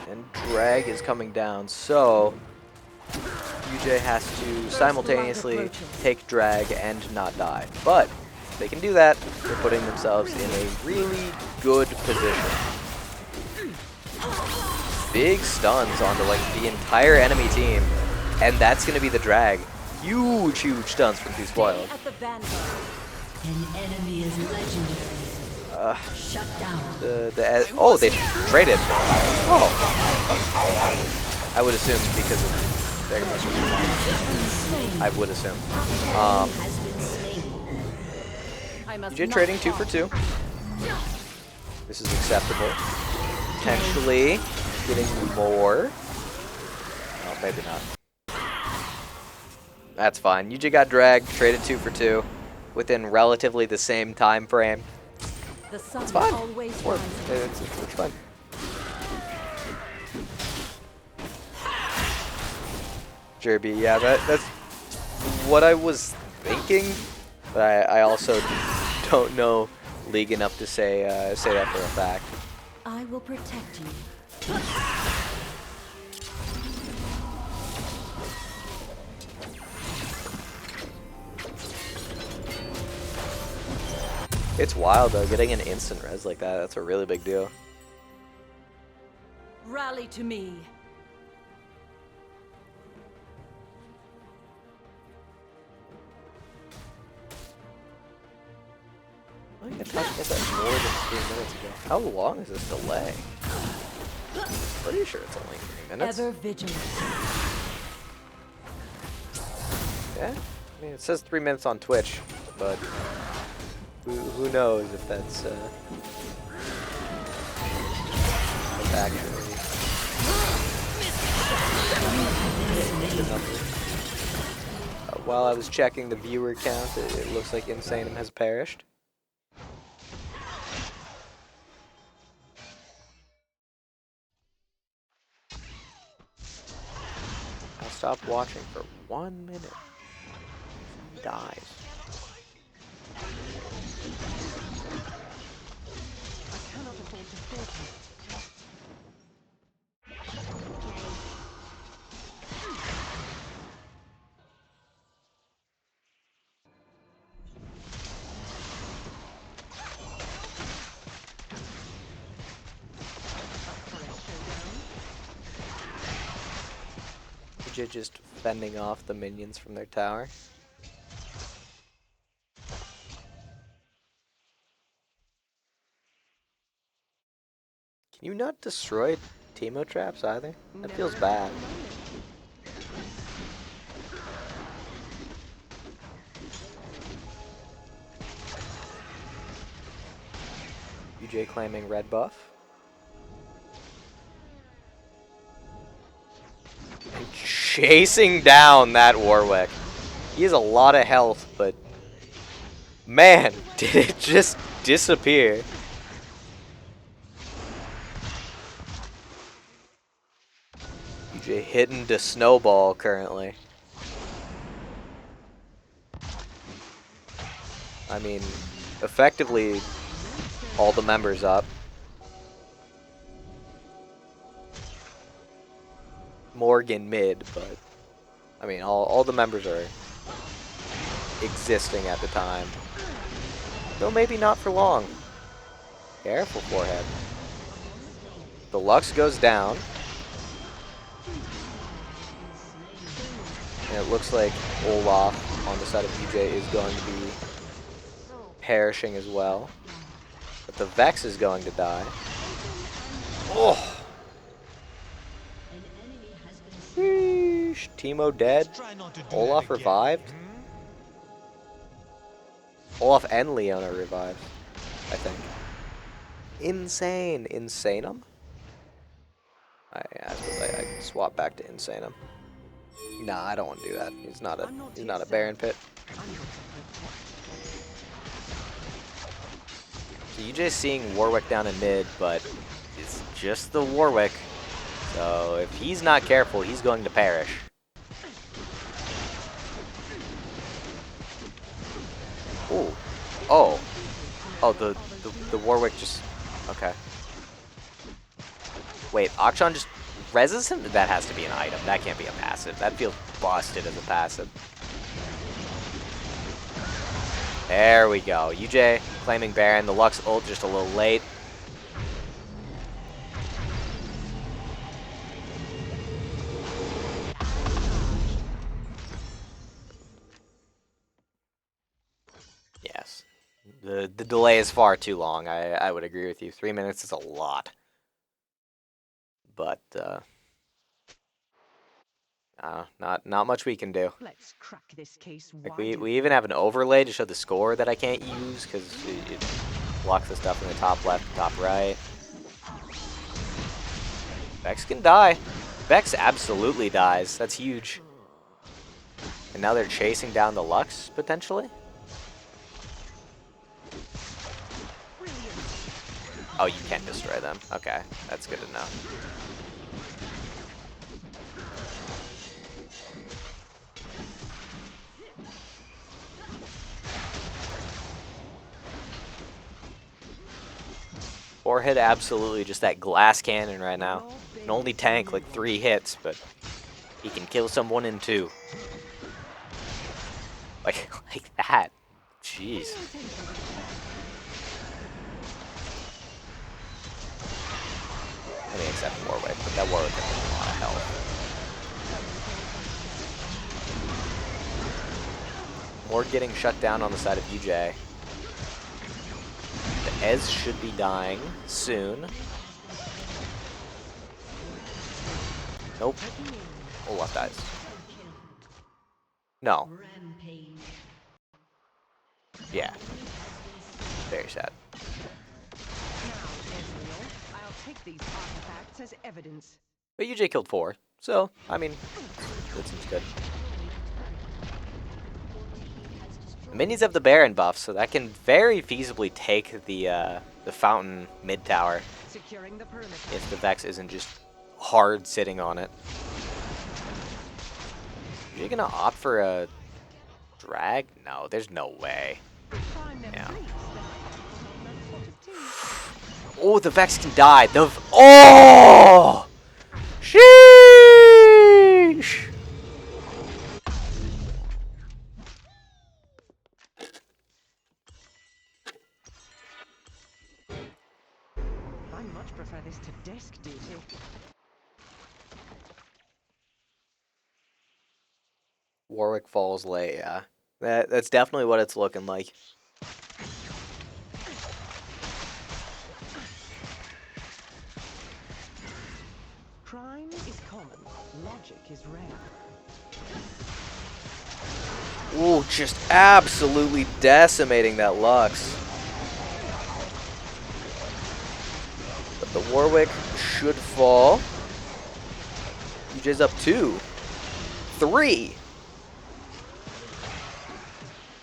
And Drag is coming down, so UJ has to simultaneously take Drag and not die. But if they can do that, they're putting themselves in a really good position. Big stuns onto like the entire enemy team, and that's going to be the Drag. Huge, huge stuns from Two Spoiled. At the vanguard. An enemy is legendary. Shut down. Oh, they traded. Oh, I would assume because of their I would assume. Has been slain. I must UJ not trading 2 fall. for 2. This is acceptable. Potentially getting more. Oh, maybe not. That's fine. UJ got dragged, traded 2 for 2 within relatively the same time frame. The sun It's fine. always Or, rises. it's fine. Jerby, yeah, that's what I was thinking, but I also don't know League enough to say that for a fact. I will protect you. It's wild though, getting an instant res like that, that's a really big deal. Rally to me. I think I talked about that more than 3 minutes ago. How long is this delay? Pretty sure it's only 3 minutes. Ever vigilant. Yeah, I mean it says 3 minutes on Twitch, but who knows if that's actually the number. While I was checking the viewer count, it looks like Insanum has perished. I'll stop watching for 1 minute. He dies. I cannot afford to falter. Just fending off the minions from their tower. Can you not destroy Teemo traps either? That feels bad. UJ claiming red buff. And chasing down that Warwick. He has a lot of health, but man, did it just disappear. UJ hitting the snowball currently. I mean, effectively, all the members up. Morgan mid, but I mean, all the members are existing at the time. Though maybe not for long. Careful, forehead. The Lux goes down. And it looks like Olaf on the side of UJ is going to be perishing as well. But the Vex is going to die. Oh! Sheesh. Teemo dead. Olaf revived. Olaf and Leona revived, I think. Insane. Insanum? I can swap back to Insanum. Nah, I don't want to do that. He's not a Baron Pit. So UJ's seeing Warwick down in mid, but it's just the Warwick. So if he's not careful, he's going to perish. Ooh. Oh. Oh, the Warwick just... Okay. Wait, Akshan just reses him? That has to be an item. That can't be a passive. That feels busted as a passive. There we go. UJ claiming Baron. The Lux ult just a little late. Yes. The delay is far too long. I would agree with you. 3 minutes is a lot. But not much we can do. Let's crack this case Like wide. we even have an overlay to show the score that I can't use because it blocks the stuff in the top left, top right. Vex can die. Vex absolutely dies. That's huge. And now they're chasing down the Lux potentially. Oh, you can't destroy them. Okay, that's good to know. Warhead absolutely just that glass cannon right now. Can only tank like 3 hits, but he can kill someone in 2. Like that. Jeez. I mean, except Warwick, but that Warwick has a lot of health. More getting shut down on the side of UJ. The Ez should be dying soon. Nope. Olaf dies. No. Rampage. Yeah. Very sad. Now, Ezreal, I'll take these artifacts as evidence. But UJ killed 4, so, I mean, that seems good. The minions have the Baron buff, so that can very feasibly take the Fountain mid tower Securing the perimeter. if the Vex isn't just hard sitting on it. Are you gonna opt for a drag? No, there's no way. Find them Yeah. freaks, then Oh, the Vex can die. Oh! Sheesh! I much prefer this to desk duty. Warwick falls late, yeah. That's definitely what it's looking like. Crime is common, logic is rare. Ooh, just absolutely decimating that Lux. But the Warwick should fall. UJ's up 2. 3.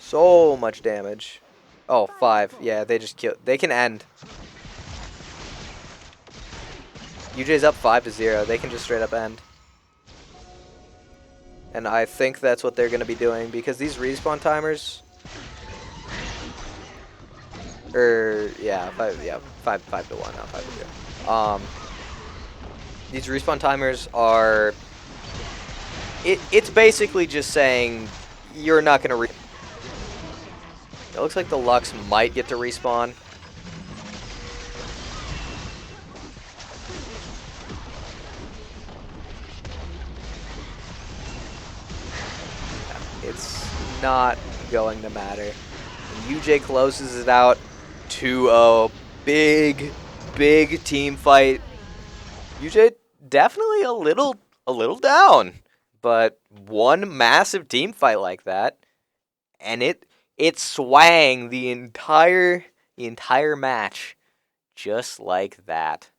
So much damage. Oh, 5. Yeah, they just killed. They can end. UJ's up 5-0. They can just straight up end. And I think that's what they're going to be doing because these respawn timers. Yeah, 5 to 1, not 5 to 0. These respawn timers are. It's basically just saying you're not going to. It looks like the Lux might get to respawn. It's not going to matter. And UJ closes it out 2-0. Big team fight. UJ definitely a little down, but one massive team fight like that, and it swang the entire match, just like that.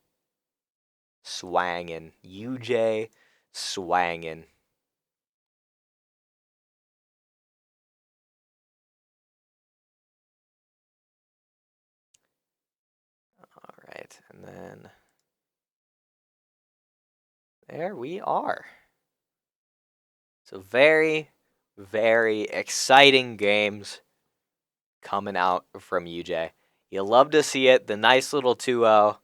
Swangin'. UJ swangin'. Alright, and then there we are. So very exciting games coming out from UJ. You love to see it. The nice little 2-0.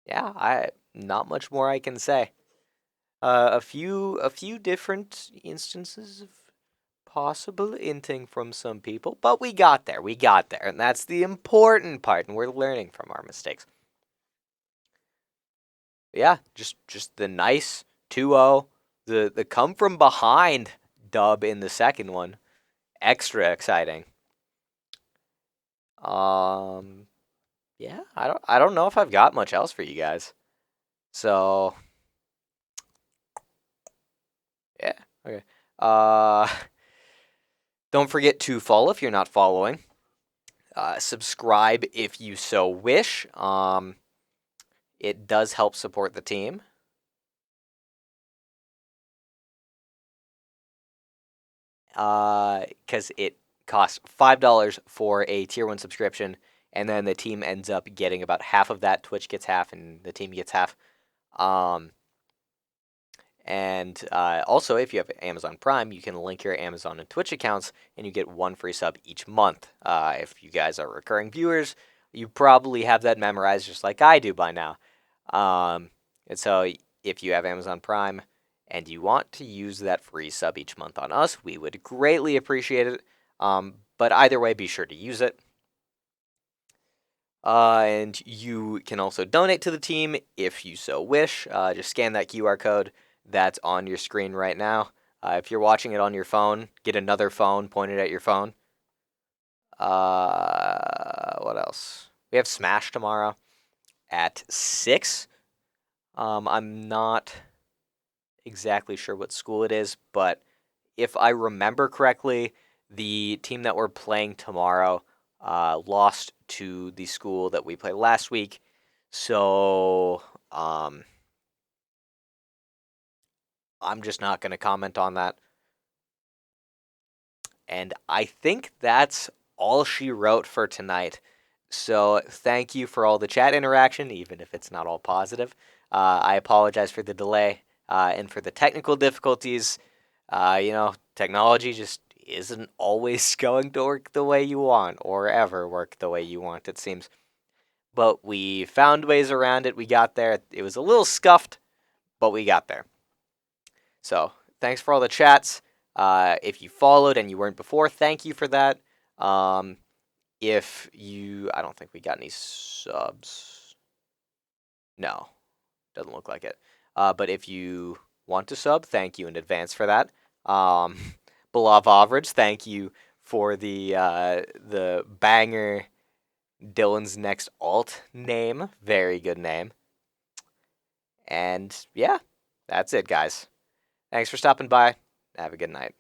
Yeah, not much more I can say. A few different instances of possible inting from some people, but we got there, and that's the important part, and we're learning from our mistakes. Yeah, just the nice 2-0, the come from behind dub in the second one, extra exciting. Yeah, I don't know if I've got much else for you guys. So yeah, okay. Don't forget to follow if you're not following. Subscribe if you so wish. It does help support the team. Because it costs $5 for a tier 1 subscription, and then the team ends up getting about half of that. Twitch gets half, and the team gets half. And also, if you have Amazon Prime, you can link your Amazon and Twitch accounts, and you get 1 free sub each month. If you guys are recurring viewers, You probably have that memorized just like I do by now. And so if you have Amazon Prime and you want to use that free sub each month on us, we would greatly appreciate it. But either way, be sure to use it. And you can also donate to the team if you so wish. Just scan that QR code that's on your screen right now. If you're watching it on your phone, get another phone, point it at your phone. What else? We have Smash tomorrow at 6. I'm not exactly sure what school it is, but if I remember correctly, the team that we're playing tomorrow lost to the school that we played last week. So I'm just not going to comment on that. And I think that's all she wrote for tonight. So thank you for all the chat interaction, even if it's not all positive. I apologize for the delay and for the technical difficulties. Technology just isn't always going to work the way you want or ever work the way you want, it seems. But we found ways around it. We got there. It was a little scuffed, but we got there. So thanks for all the chats. If you followed and you weren't before, thank you for that. I don't think we got any subs. No, doesn't look like it. But if you want to sub, thank you in advance for that. Beloved Average, thank you for the banger Dylan's Next Alt name. Very good name. And yeah, that's it, guys. Thanks for stopping by. Have a good night.